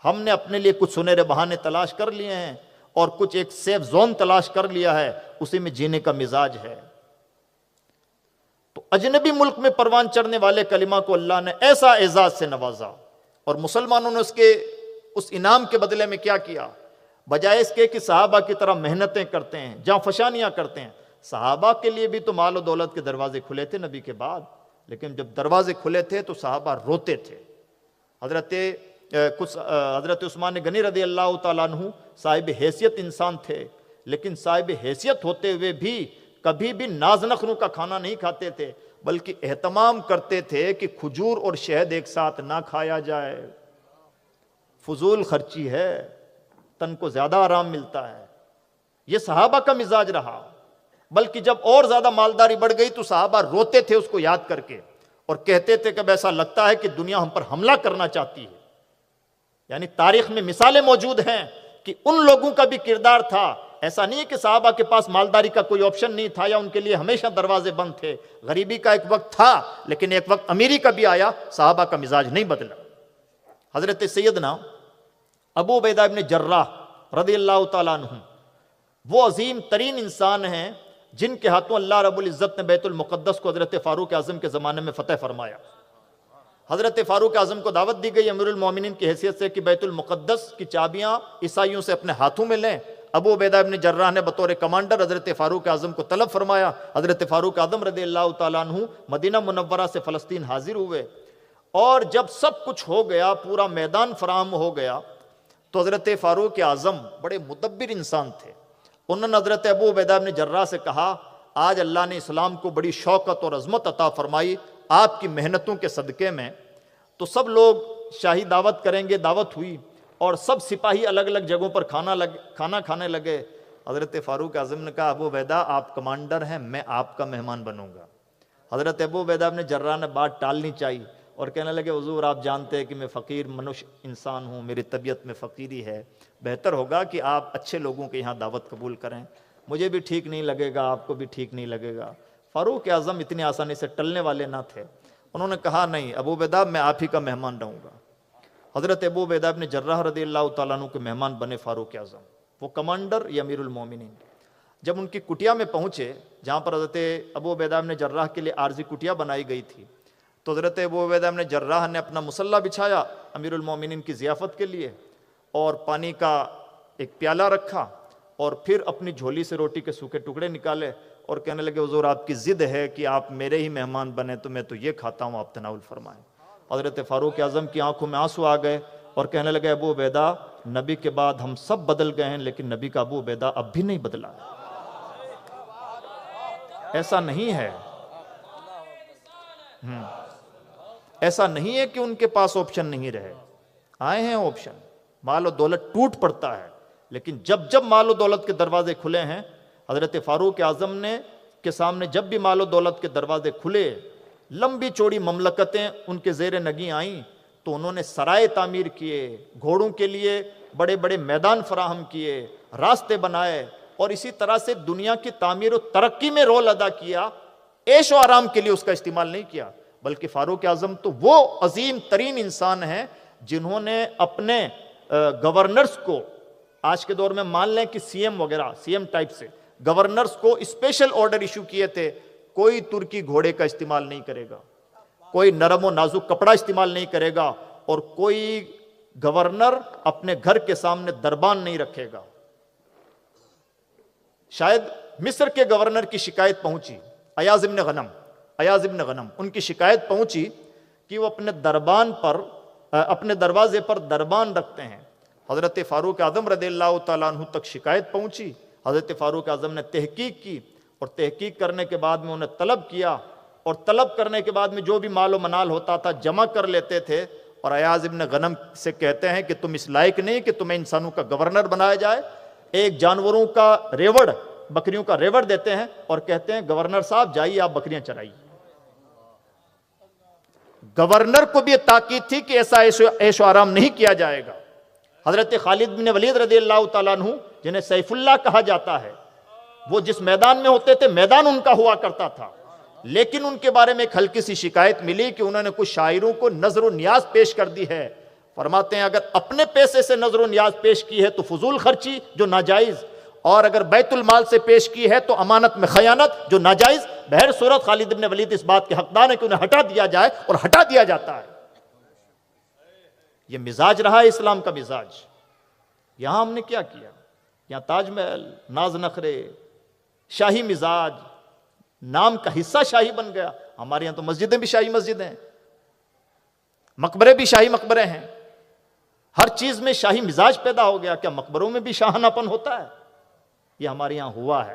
ہم نے اپنے لیے کچھ سنہرے بہانے تلاش کر لیے ہیں اور کچھ ایک سیف زون تلاش کر لیا ہے، اسی میں جینے کا مزاج ہے۔ تو اجنبی ملک میں پروان چڑھنے والے کلمہ کو اللہ نے ایسا اعزاز سے نوازا، اور مسلمانوں نے اس انعام کے بدلے میں کیا کیا؟ بجائے اس کے کہ صحابہ کی طرح محنتیں کرتے ہیں، جاں فشانیاں کرتے ہیں، صحابہ کے لیے بھی تو مال و دولت کے دروازے کھلے تھے نبی کے بعد، لیکن جب دروازے کھلے تھے تو صحابہ روتے تھے۔ حضرت عثمان غنی رضی اللہ تعالیٰ عنہ صاحب حیثیت انسان تھے، لیکن صاحب حیثیت ہوتے ہوئے بھی کبھی بھی ناز نخنوں کا کھانا نہیں کھاتے تھے، بلکہ اہتمام کرتے تھے کہ کھجور اور شہد ایک ساتھ نہ کھایا جائے، فضول خرچی ہے، تن کو زیادہ آرام ملتا ہے۔ یہ صحابہ کا مزاج رہا، بلکہ جب اور زیادہ مالداری بڑھ گئی تو صحابہ روتے تھے اس کو یاد کر کے، اور کہتے تھے کہ ایسا لگتا ہے کہ دنیا ہم پر حملہ کرنا چاہتی ہے۔ یعنی تاریخ میں مثالیں موجود ہیں کہ ان لوگوں کا بھی کردار تھا، ایسا نہیں ہے کہ صحابہ کے پاس مالداری کا کوئی آپشن نہیں تھا یا ان کے لیے ہمیشہ دروازے بند تھے، غریبی کا ایک وقت تھا، لیکن ایک وقت امیری کا بھی آیا، صحابہ کا مزاج نہیں بدلا۔ حضرت سیدنا ابو عبیدہ ابن جراح رضی اللہ تعالیٰ عنہ وہ عظیم ترین انسان ہیں جن کے ہاتھوں اللہ رب العزت نے بیت المقدس کو حضرت فاروق اعظم کے زمانے میں فتح فرمایا۔ حضرت فاروق اعظم کو دعوت دی گئی امیر المومنین کی حیثیت سے کہ بیت المقدس کی چابیاں عیسائیوں سے اپنے ہاتھوں میں لیں۔ ابو عبیدہ ابن جراح نے بطور کمانڈر حضرت فاروق اعظم کو طلب فرمایا۔ حضرت فاروق اعظم رضی اللہ تعالیٰ عنہ مدینہ منورہ سے فلسطین حاضر ہوئے، اور جب سب کچھ ہو گیا، پورا میدان فراہم ہو گیا، تو حضرت فاروق اعظم بڑے مدبر انسان تھے۔ انہوں نے حضرت ابو عبیدہ ابن جراح سے کہا، آج اللہ نے اسلام کو بڑی شوکت اور عظمت عطا فرمائی آپ کی محنتوں کے صدقے میں، تو سب لوگ شاہی دعوت کریں گے۔ دعوت ہوئی اور سب سپاہی الگ الگ جگہوں پر کھانا کھانے لگے۔ حضرت فاروق اعظم نے کہا، ابو عبیدہ آپ کمانڈر ہیں، میں آپ کا مہمان بنوں گا۔ حضرت ابو عبیدہ ابن جراح نے بات ٹالنی چاہیے اور کہنے لگے، حضور آپ جانتے ہیں کہ میں فقیر منش انسان ہوں، میری طبیعت میں فقیری ہے، بہتر ہوگا کہ آپ اچھے لوگوں کے یہاں دعوت قبول کریں، مجھے بھی ٹھیک نہیں لگے گا، آپ کو بھی ٹھیک نہیں لگے گا۔ فاروق اعظم اتنی آسانی سے ٹلنے والے نہ تھے، انہوں نے کہا، نہیں ابو عبیدہ میں آپ ہی کا مہمان رہوں گا۔ حضرت ابو عبیدہ ابن جراح رضی اللہ تعالیٰ عنہ کے مہمان بنے فاروق اعظم، وہ کمانڈر یا امیر المومنین۔ جب ان کی کٹیا میں پہنچے جہاں پر حضرت ابو عبیدہ ابن جراح کے لیے عارضی کٹیا بنائی گئی تھی، تو حضرت ابو عبیدہ ابن جراح نے اپنا مصلی بچھایا امیر المومنین کی ضیافت کے لیے، اور پانی کا ایک پیالہ رکھا، اور پھر اپنی جھولی سے روٹی کے سوکھے ٹکڑے نکالے اور کہنے لگے، حضور آپ کی ضد ہے کہ آپ میرے ہی مہمان بنے تو میں تو یہ کھاتا ہوں، آپ تناول فرمائیں۔ حضرت فاروق اعظم کی آنکھوں میں آنسو آ گئے اور کہنے لگے، ابو عبیدہ نبی کے بعد ہم سب بدل گئے ہیں، لیکن نبی کا ابو عبیدہ اب بھی نہیں بدلا ہے۔ ایسا نہیں ہے، ایسا نہیں ہے کہ ان کے پاس آپشن نہیں رہے، آئے ہیں آپشن، مال و دولت ٹوٹ پڑتا ہے، لیکن جب جب مال و دولت کے دروازے کھلے ہیں، حضرت فاروق اعظم نے کے سامنے جب بھی مال و دولت کے دروازے کھلے، لمبی چوڑی مملکتیں ان کے زیر نگیں آئیں، تو انہوں نے سرائے تعمیر کیے، گھوڑوں کے لیے بڑے بڑے میدان فراہم کیے، راستے بنائے، اور اسی طرح سے دنیا کی تعمیر و ترقی میں رول ادا کیا۔ عیش و آرام کے لیے اس کا استعمال نہیں کیا، بلکہ فاروق اعظم تو وہ عظیم ترین انسان ہیں جنہوں نے اپنے گورنرز کو، آج کے دور میں مان لیں کہ سی ایم وغیرہ، سی ایم ٹائپ سے گورنرز کو اسپیشل آرڈر ایشو کیے تھے، کوئی ترکی گھوڑے کا استعمال نہیں کرے گا، کوئی نرم و نازک کپڑا استعمال نہیں کرے گا، اور کوئی گورنر اپنے گھر کے سامنے دربان نہیں رکھے گا۔ شاید مصر کے گورنر کی شکایت پہنچی، ایاز ابن غنم ان کی شکایت پہنچی کہ وہ اپنے دروازے پر دربان رکھتے ہیں۔ حضرت فاروق اعظم رضی اللہ تعالیٰ عنہ تک شکایت پہنچی، حضرت فاروق اعظم نے تحقیق کی، اور تحقیق کرنے کے بعد میں انہیں طلب کیا، اور طلب کرنے کے بعد میں جو بھی مال و منال ہوتا تھا جمع کر لیتے تھے، اور ایاز ابن غنم سے کہتے ہیں کہ تم اس لائق نہیں کہ تمہیں انسانوں کا گورنر بنایا جائے، ایک جانوروں کا ریوڑ، بکریوں کا ریوڑ دیتے ہیں اور کہتے ہیں گورنر صاحب جائیے آپ بکریاں چرائیے۔ گورنر کو بھی یہ تاکید تھی کہ ایسا عیش و آرام نہیں کیا جائے گا۔ حضرت خالد بن ولید رضی اللہ تعالیٰ عنہ جنہیں سیف اللہ کہا جاتا ہے، وہ جس میدان میں ہوتے تھے میدان ان کا ہوا کرتا تھا، لیکن ان کے بارے میں ایک ہلکی سی شکایت ملی کہ انہوں نے کچھ شاعروں کو نظر و نیاز پیش کر دی ہے۔ فرماتے ہیں اگر اپنے پیسے سے نظر و نیاز پیش کی ہے تو فضول خرچی جو ناجائز، اور اگر بیت المال سے پیش کی ہے تو امانت میں خیانت جو ناجائز۔ بہر صورت خالد بن ولید اس بات کے حقدار ہیں کہ انہیں ہٹا دیا جائے، اور ہٹا دیا جاتا ہے۔ یہ مزاج رہا ہے اسلام کا مزاج۔ یہاں ہم نے کیا کیا؟ یہاں تاج محل، ناز نخرے، شاہی مزاج، نام کا حصہ شاہی بن گیا۔ ہمارے یہاں تو مسجدیں بھی شاہی مسجدیں ہیں، مقبرے بھی شاہی مقبرے ہیں، ہر چیز میں شاہی مزاج پیدا ہو گیا۔ کیا مقبروں میں بھی شاہانہ پن ہوتا ہے؟ یہ ہمارے یہاں ہوا ہے۔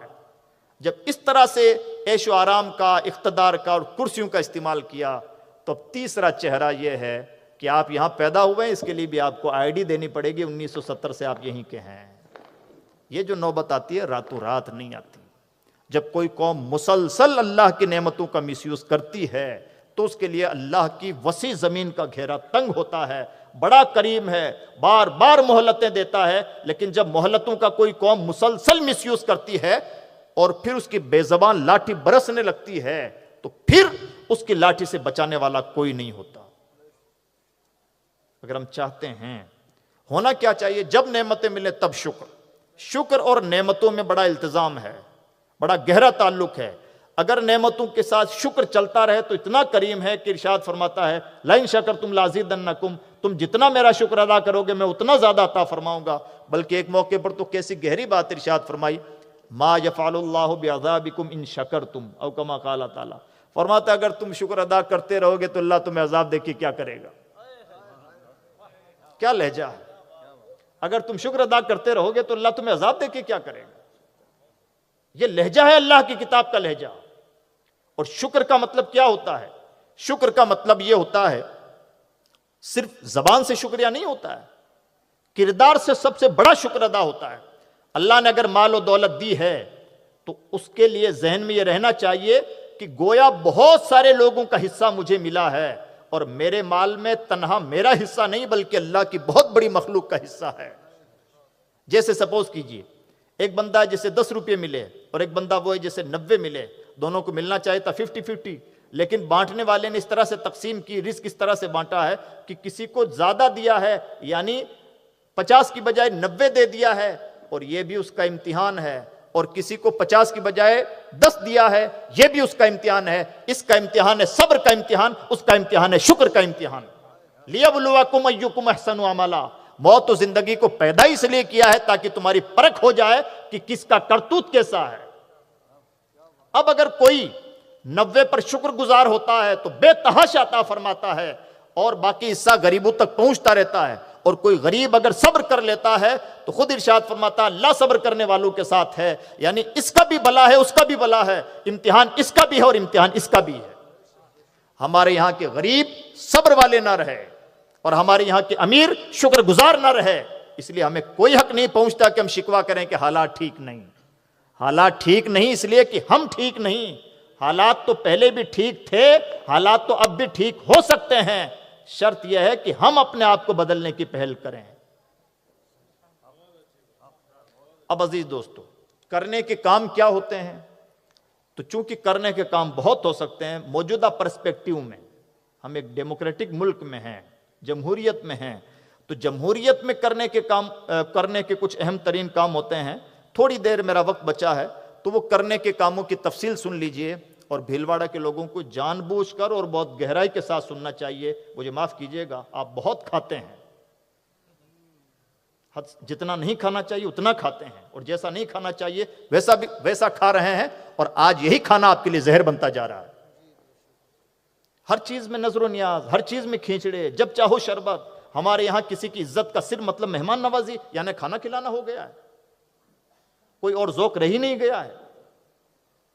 جب اس طرح سے عیش و آرام کا، اقتدار کا اور کرسیوں کا استعمال کیا، تو تیسرا چہرہ یہ ہے کہ آپ یہاں پیدا ہوئے ہیں، اس کے لیے بھی آپ کو آئی ڈی دینی پڑے گی، 1970 سے آپ یہیں کے ہیں۔ یہ جو نوبت آتی ہے راتوں رات نہیں آتی۔ جب کوئی قوم مسلسل اللہ کی نعمتوں کا مس یوز کرتی ہے تو اس کے لیے اللہ کی وسیع زمین کا گھیرا تنگ ہوتا ہے، بڑا کریم ہے، بار بار مہلتیں دیتا ہے۔ لیکن جب مہلتوں کا کوئی قوم مسلسل مس یوز کرتی ہے اور پھر اس کی بے زبان لاٹھی برسنے لگتی ہے تو پھر اس کی لاٹھی سے بچانے والا کوئی نہیں ہوتا۔ اگر ہم چاہتے ہیں، ہونا کیا چاہیے؟ جب نعمتیں ملیں تب شکر اور نعمتوں میں بڑا التزام ہے، بڑا گہرا تعلق ہے۔ اگر نعمتوں کے ساتھ شکر چلتا رہے تو اتنا کریم ہے کہ ارشاد فرماتا ہے لئن شکرتم لازیدنکم، تم جتنا میرا شکر ادا کرو گے میں اتنا زیادہ عطا فرماؤں گا۔ بلکہ ایک موقع پر تو کیسی گہری بات ارشاد فرمائی، ما یفعل اللہ بعذابکم ان شکرتم، او کما قال تعالی، فرماتا ہے اگر تم شکر ادا کرتے رہو گے تو اللہ تمہیں عذاب دے کے کیا کرے گا؟ کیا لہجہ ہے! اگر تم شکر ادا کرتے رہو گے تو اللہ تمہیں عذاب دے کے کیا کرے گا؟ یہ لہجہ ہے اللہ کی کتاب کا لہجہ۔ اور شکر کا مطلب کیا ہوتا ہے؟ شکر کا مطلب یہ ہوتا ہے، صرف زبان سے شکریہ نہیں ہوتا ہے، کردار سے سب سے بڑا شکر ادا ہوتا ہے۔ اللہ نے اگر مال و دولت دی ہے تو اس کے لیے ذہن میں یہ رہنا چاہیے کہ گویا بہت سارے لوگوں کا حصہ مجھے ملا ہے، اور میرے مال میں تنہا میرا حصہ نہیں بلکہ اللہ کی بہت بڑی مخلوق کا حصہ ہے۔ جیسے سپوز کیجئے ایک بندہ ہے جسے 10 روپے ملے اور ایک بندہ وہ ہے جسے 90 ملے، دونوں کو ملنا چاہیے تھا 50-50، لیکن بانٹنے والے نے اس طرح سے تقسیم کی، رزق اس طرح سے بانٹا ہے کہ کسی کو زیادہ دیا ہے، یعنی 50 کی بجائے 90 دے دیا ہے، اور یہ بھی اس کا امتحان ہے، اور کسی کو 50 کی بجائے 10 دیا ہے، یہ بھی اس کا امتحان ہے۔ اس کا امتحان ہے صبر کا امتحان، اس کا امتحان ہے شکر کا امتحان۔ لِيَبْلُوَكُمْ أَيُّكُمْ أَحْسَنُ عَمَلًا، موت تو زندگی کو پیدا اس لیے کیا ہے تاکہ تمہاری پرکھ ہو جائے کہ کس کا کرتوت کیسا ہے۔ اب اگر کوئی 90 پر شکر گزار ہوتا ہے تو بے تحاشا عطا فرماتا ہے، اور باقی حصہ غریبوں تک پہنچتا رہتا ہے، اور کوئی غریب اگر صبر کر لیتا ہے تو خود ارشاد فرماتا ہے اللہ صبر کرنے والوں کے ساتھ ہے۔ یعنی اس کا بھی بلا ہے، اس کا بھی بلا ہے، امتحان اس کا بھی ہے اور امتحان اس کا بھی ہے۔ ہمارے یہاں کے غریب صبر والے نہ رہے اور ہمارے یہاں کے امیر شکر گزار نہ رہے، اس لیے ہمیں کوئی حق نہیں پہنچتا کہ ہم شکوہ کریں کہ حالات ٹھیک نہیں۔ حالات ٹھیک نہیں اس لیے کہ ہم ٹھیک نہیں، حالات تو پہلے بھی ٹھیک تھے، حالات تو اب بھی ٹھیک ہو سکتے ہیں، شرط یہ ہے کہ ہم اپنے آپ کو بدلنے کی پہل کریں۔ اب عزیز دوستو، کرنے کے کام کیا ہوتے ہیں؟ تو چونکہ کرنے کے کام بہت ہو سکتے ہیں، موجودہ پرسپیکٹیو میں ہم ایک ڈیموکریٹک ملک میں ہیں، جمہوریت میں ہیں، تو جمہوریت میں کرنے کے کچھ اہم ترین کام ہوتے ہیں۔ تھوڑی دیر میرا وقت بچا ہے تو وہ کرنے کے کاموں کی تفصیل سن لیجئے، اور بھیلواڑہ کے لوگوں کو جان بوجھ کر اور بہت گہرائی کے ساتھ سننا چاہیے۔ مجھے معاف کیجئے گا، آپ بہت کھاتے ہیں، جتنا نہیں کھانا چاہیے اتنا کھاتے ہیں، اور جیسا نہیں کھانا چاہیے ویسا کھا رہے ہیں، اور آج یہی کھانا آپ کے لیے زہر بنتا جا رہا ہے۔ ہر چیز میں نظر و نیاز، ہر چیز میں کھینچڑے، جب چاہو شربت۔ ہمارے یہاں کسی کی عزت کا صرف مطلب مہمان نوازی یعنی کھانا کھلانا ہو گیا ہے، کوئی اور ذوق رہ ہی نہیں گیا ہے۔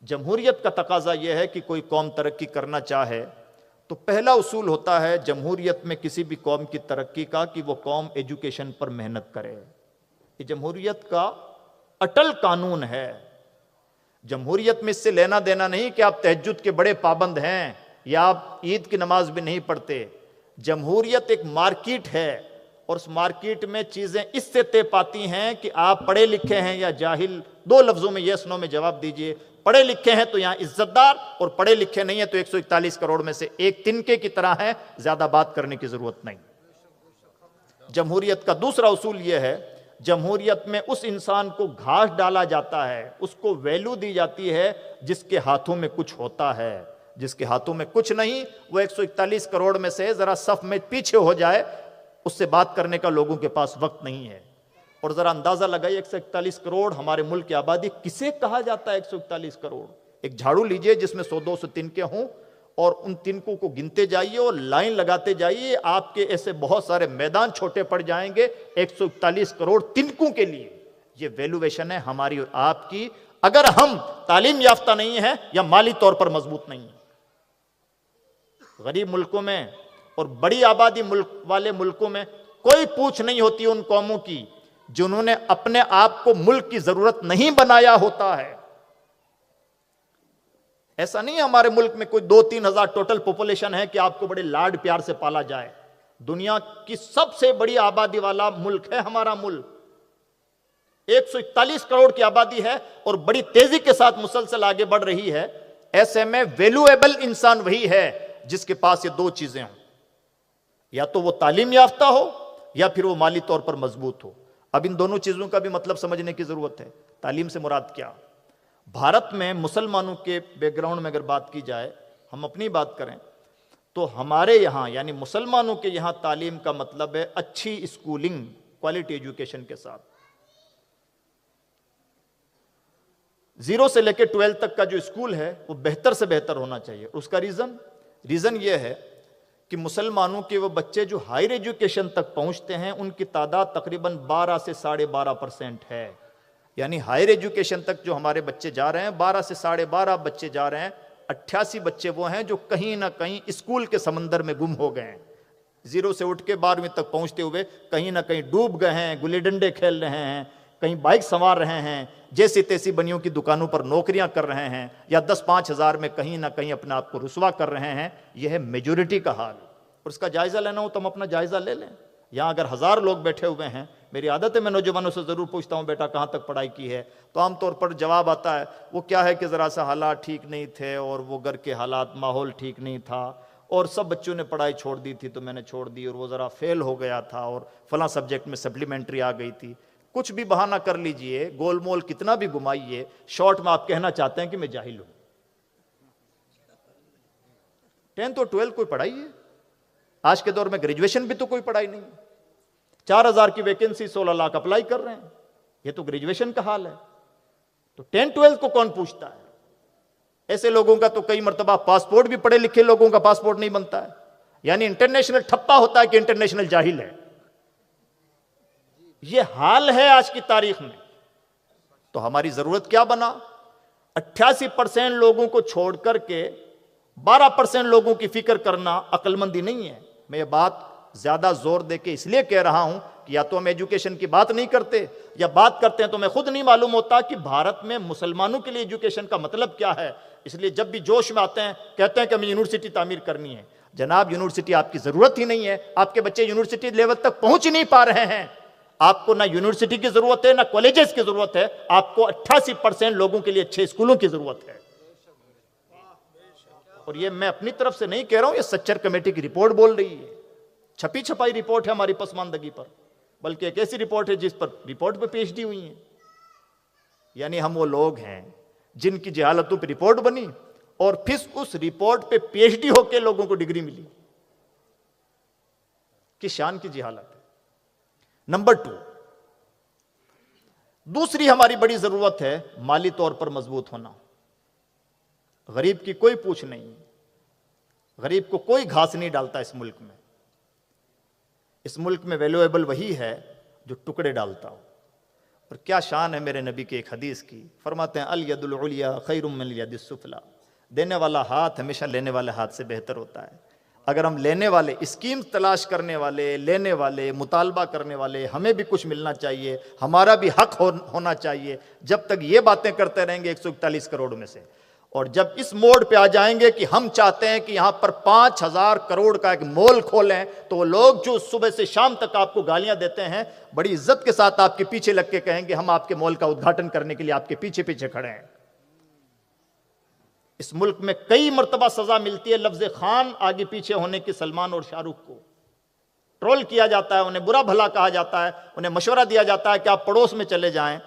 جمہوریت کا تقاضا یہ ہے کہ کوئی قوم ترقی کرنا چاہے تو پہلا اصول ہوتا ہے جمہوریت میں کسی بھی قوم کی ترقی کا کہ وہ قوم ایجوکیشن پر محنت کرے۔ یہ جمہوریت کا اٹل قانون ہے۔ جمہوریت میں اس سے لینا دینا نہیں کہ آپ تہجد کے بڑے پابند ہیں یا آپ عید کی نماز بھی نہیں پڑھتے۔ جمہوریت ایک مارکیٹ ہے، اور اس مارکیٹ میں چیزیں اس سے طے پاتی ہیں کہ آپ پڑھے لکھے ہیں یا جاہل۔ 2 لفظوں میں یس نو میں جواب دیجئے۔ پڑھے لکھے ہیں تو یہاں عزت دار، اور پڑھے لکھے نہیں ہیں تو 141 کروڑ میں سے ایک تنکے کی طرح ہیں، زیادہ بات کرنے کی ضرورت نہیں۔ جمہوریت کا دوسرا اصول یہ ہے، جمہوریت میں اس انسان کو گھاس ڈالا جاتا ہے، اس کو ویلیو دی جاتی ہے جس کے ہاتھوں میں کچھ ہوتا ہے۔ جس کے ہاتھوں میں کچھ نہیں، وہ 141 کروڑ میں سے ذرا صف میں پیچھے ہو جائے، اس سے بات کرنے کا لوگوں کے پاس وقت نہیں ہے۔ اور ذرا اندازہ لگائیے 141 کروڑ ہمارے ملک کی آبادی کسے کہا جاتا ہے 141 کروڑ؟ ایک جھاڑو لیجئے جس میں 100-200 تنکے ہوں اور ان تنکوں کو گنتے جائیے اور لائن لگاتے جائیے، آپ کے ایسے بہت سارے میدان چھوٹے پڑ جائیں گے 141 کروڑ تنکوں کے لیے۔ یہ ویلویشن ہے ہماری اور آپ کی، اگر ہم تعلیم یافتہ نہیں ہیں یا مالی طور پر مضبوط نہیں ہیں۔ غریب ملکوں میں اور بڑی آبادی والے ملکوں میں کوئی پوچھ نہیں ہوتی ان قوموں کی جنہوں نے اپنے آپ کو ملک کی ضرورت نہیں بنایا ہوتا ہے۔ ایسا نہیں ہے ہمارے ملک میں کوئی 2-3 ہزار ٹوٹل پاپولیشن ہے کہ آپ کو بڑے لاڈ پیار سے پالا جائے۔ دنیا کی سب سے بڑی آبادی والا ملک ہے ہمارا ملک، 141 کروڑ کی آبادی ہے اور بڑی تیزی کے ساتھ مسلسل آگے بڑھ رہی ہے۔ ایسے میں ویلیویبل انسان وہی ہے جس کے پاس یہ دو چیزیں ہوں، یا تو وہ تعلیم یافتہ ہو یا پھر وہ مالی طور پر مضبوط ہو۔ اب ان دونوں چیزوں کا بھی مطلب سمجھنے کی ضرورت ہے۔ تعلیم سے مراد کیا؟ بھارت میں مسلمانوں کے بیک گراؤنڈ میں اگر بات کی جائے، ہم اپنی بات کریں تو ہمارے یہاں یعنی مسلمانوں کے یہاں تعلیم کا مطلب ہے اچھی اسکولنگ، کوالٹی ایجوکیشن کے ساتھ۔ 0 سے لے کے 12 تک کا جو اسکول ہے وہ بہتر سے بہتر ہونا چاہیے۔ اس کا ریزن یہ ہے کہ مسلمانوں کے وہ بچے جو ہائر ایجوکیشن تک پہنچتے ہیں ان کی تعداد تقریباً 12 سے 12.5% ہے۔ یعنی ہائر ایجوکیشن تک جو ہمارے بچے جا رہے ہیں 12 سے 12.5 بچے جا رہے ہیں، 88 بچے وہ ہیں جو کہیں نہ کہیں اسکول کے سمندر میں گم ہو گئے ہیں۔ 0 سے اٹھ کے 12ویں تک پہنچتے ہوئے کہیں نہ کہیں ڈوب گئے ہیں، گلی ڈنڈے کھیل رہے ہیں، کہیں بائک سنوار رہے ہیں، جیسی تیسی بنیوں کی دکانوں پر نوکریاں کر رہے ہیں، یا 10-5 ہزار میں کہیں نہ کہیں اپنے آپ کو رسوا کر رہے ہیں۔ یہ ہے میجورٹی کا حال۔ اور اس کا جائزہ لینا ہو تو ہم اپنا جائزہ لے لیں۔ یہاں اگر 1000 لوگ بیٹھے ہوئے ہیں، میری عادت ہے میں نوجوانوں سے ضرور پوچھتا ہوں بیٹا کہاں تک پڑھائی کی ہے، تو عام طور پر جواب آتا ہے وہ کیا ہے کہ ذرا سا حالات ٹھیک نہیں تھے اور وہ گھر کے حالات ماحول ٹھیک نہیں تھا اور سب بچوں نے پڑھائی چھوڑ دی تھی تو میں نے چھوڑ دی، اور وہ ذرا فیل ہو گیا تھا اور فلاں سبجیکٹ میں سپلیمنٹری آ گئی تھی۔ کچھ بھی بہانہ کر لیجئے، گول مول کتنا بھی گھمائیے، شارٹ میں آپ کہنا چاہتے ہیں کہ میں جاہل ہوں۔ 10th اور 12 کوئی پڑھائی ہے؟ آج کے دور میں گریجویشن بھی تو کوئی پڑھائی نہیں۔ 4000 کی ویکینسی 16 لاکھ اپلائی کر رہے ہیں، یہ تو گریجویشن کا حال ہے۔ تو 10-12 کو کون پوچھتا ہے؟ ایسے لوگوں کا تو کئی مرتبہ پاسپورٹ بھی پڑھے لکھے لوگوں کا پاسپورٹ نہیں بنتا ہے، یعنی انٹرنیشنل ٹھپا ہوتا ہے کہ انٹرنیشنل جاہل ہے۔ یہ حال ہے آج کی تاریخ میں۔ تو ہماری ضرورت کیا بنا؟ 88% لوگوں کو چھوڑ کر کے 12% لوگوں کی فکر کرنا عقل مندی نہیں ہے۔ میں یہ بات زیادہ زور دے کے اس لیے کہہ رہا ہوں کہ یا تو ہم ایجوکیشن کی بات نہیں کرتے یا بات کرتے ہیں تو میں خود نہیں معلوم ہوتا کہ بھارت میں مسلمانوں کے لیے ایجوکیشن کا مطلب کیا ہے۔ اس لیے جب بھی جوش میں آتے ہیں کہتے ہیں کہ ہمیں یونیورسٹی تعمیر کرنی ہے۔ جناب یونیورسٹی آپ کی ضرورت ہی نہیں ہے، آپ کے بچے یونیورسٹی لیول تک پہنچ ہی نہیں پا رہے ہیں۔ آپ کو نہ یونیورسٹی کی ضرورت ہے نہ کالجز کی ضرورت ہے، آپ کو 88% لوگوں کے لیے اچھے اسکولوں کی ضرورت ہے۔ اور یہ میں اپنی طرف سے نہیں کہہ رہا ہوں، یہ سچر کمیٹی کی رپورٹ بول رہی ہے، چھپی چھپائی رپورٹ ہے ہماری پسماندگی پر، بلکہ ایک ایسی رپورٹ ہے جس پر رپورٹ پہ پیش دی ہوئی ہیں۔ یعنی ہم وہ لوگ ہیں جن کی جہالتوں پہ رپورٹ بنی اور پھر اس رپورٹ پہ پی ایچ ڈی ہو کے لوگوں کو ڈگری ملی۔ کس شان کی جہالت ہے۔ نمبر 2، دوسری ہماری بڑی ضرورت ہے مالی طور پر مضبوط ہونا۔ غریب کی کوئی پوچھ نہیں، غریب کو کوئی گھاس نہیں ڈالتا اس ملک میں۔ اس ملک میں ویلیویبل وہی ہے جو ٹکڑے ڈالتا ہو۔ اور کیا شان ہے میرے نبی کے ایک حدیث کی، فرماتے ہیں الید العلیا خیر من الید السفلی، دینے والا ہاتھ ہمیشہ لینے والے ہاتھ سے بہتر ہوتا ہے۔ اگر ہم لینے والے، اسکیم تلاش کرنے والے، لینے والے، مطالبہ کرنے والے، ہمیں بھی کچھ ملنا چاہیے، ہمارا بھی حق ہونا چاہیے، جب تک یہ باتیں کرتے رہیں گے 141 کروڑ میں سے، اور جب اس موڑ پہ آ جائیں گے کہ ہم چاہتے ہیں کہ یہاں پر 5000 کروڑ کا ایک مول کھولیں، تو وہ لوگ جو صبح سے شام تک آپ کو گالیاں دیتے ہیں بڑی عزت کے ساتھ آپ کے پیچھے لگ کے کہیں گے ہم آپ کے مول کا ادگھاٹن کرنے کے لیے آپ کے پیچھے پیچھے کھڑے ہیں۔ اس ملک میں کئی مرتبہ سزا ملتی ہے لفظ خان آگے پیچھے ہونے کی سلمان اور شاہ رخ کو۔ ٹرول کیا جاتا ہے، انہیں برا بھلا کہا جاتا ہے، انہیں مشورہ دیا جاتا ہے کہ آپ پڑوس میں چلے جائیں،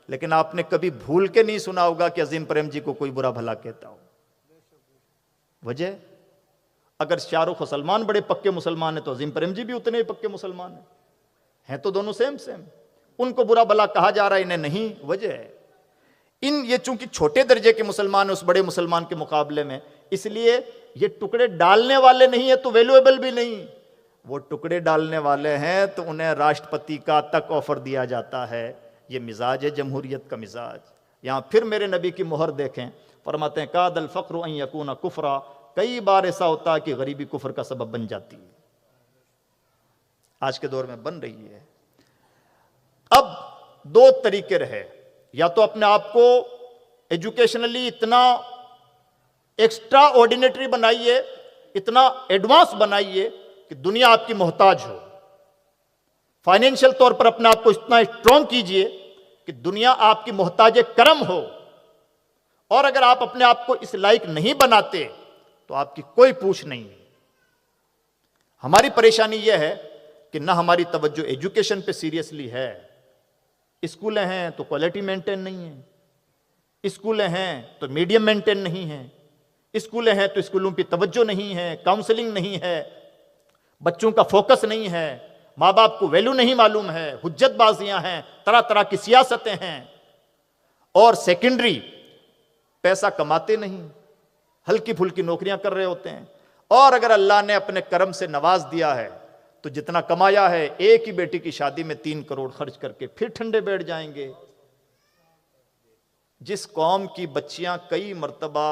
لیکن آپ نے کبھی بھول کے نہیں سنا ہوگا کہ عظیم پریم جی کو کوئی برا بھلا کہتا ہو۔ وجہ اگر شاہ رخ و سلمان بڑے پکے مسلمان ہیں تو عظیم پریم جی بھی اتنے ہی پکے مسلمان ہیں تو دونوں سیم سیم۔ ان کو برا بھلا کہا جا رہا ہے، انہیں نہیں۔ وجہ ہے یہ چونکہ چھوٹے درجے کے مسلمان ہیں اس بڑے مسلمان کے مقابلے میں، اس لیے یہ ٹکڑے ڈالنے والے نہیں ہیں تو ویلیویبل بھی نہیں، وہ ٹکڑے ڈالنے والے ہیں تو انہیں راشٹرپتی کا تک آفر دیا جاتا ہے۔ یہ مزاج ہے جمہوریت کا مزاج۔ یہاں پھر میرے نبی کی مہر دیکھیں، فرماتے ہیں کاد الفقر ان یکون کفرا، کئی بار ایسا ہوتا ہے کہ غریبی کفر کا سبب بن جاتی ہے، آج کے دور میں بن رہی ہے۔ اب دو طریقے رہے، یا تو اپنے آپ کو ایجوکیشنلی اتنا ایکسٹرا آرڈینیٹری بنائیے، اتنا ایڈوانس بنائیے کہ دنیا آپ کی محتاج ہو، فائنینشیل طور پر اپنے آپ کو اتنا اسٹرانگ کیجئے کہ دنیا آپ کی محتاج کرم ہو، اور اگر آپ اپنے آپ کو اس لائق نہیں بناتے تو آپ کی کوئی پوچھ نہیں ہے۔ ہماری پریشانی یہ ہے کہ نہ ہماری توجہ ایجوکیشن پہ سیریسلی ہے، اسکولیں ہیں تو کوالٹی مینٹین نہیں ہے، اسکولیں ہیں تو میڈیم مینٹین نہیں ہے، اسکولیں ہیں تو اسکولوں پہ توجہ نہیں ہے، کاؤنسلنگ نہیں ہے، بچوں کا فوکس نہیں ہے، ماں باپ کو ویلیو نہیں معلوم ہے، حجت بازیاں ہیں، طرح طرح کی سیاستیں ہیں، اور سیکنڈری پیسہ کماتے نہیں، ہلکی پھلکی نوکریاں کر رہے ہوتے ہیں، اور اگر اللہ نے اپنے کرم سے نواز دیا ہے تو جتنا کمایا ہے ایک ہی بیٹی کی شادی میں 3 کروڑ خرچ کر کے پھر ٹھنڈے بیٹھ جائیں گے۔ جس قوم کی بچیاں کئی مرتبہ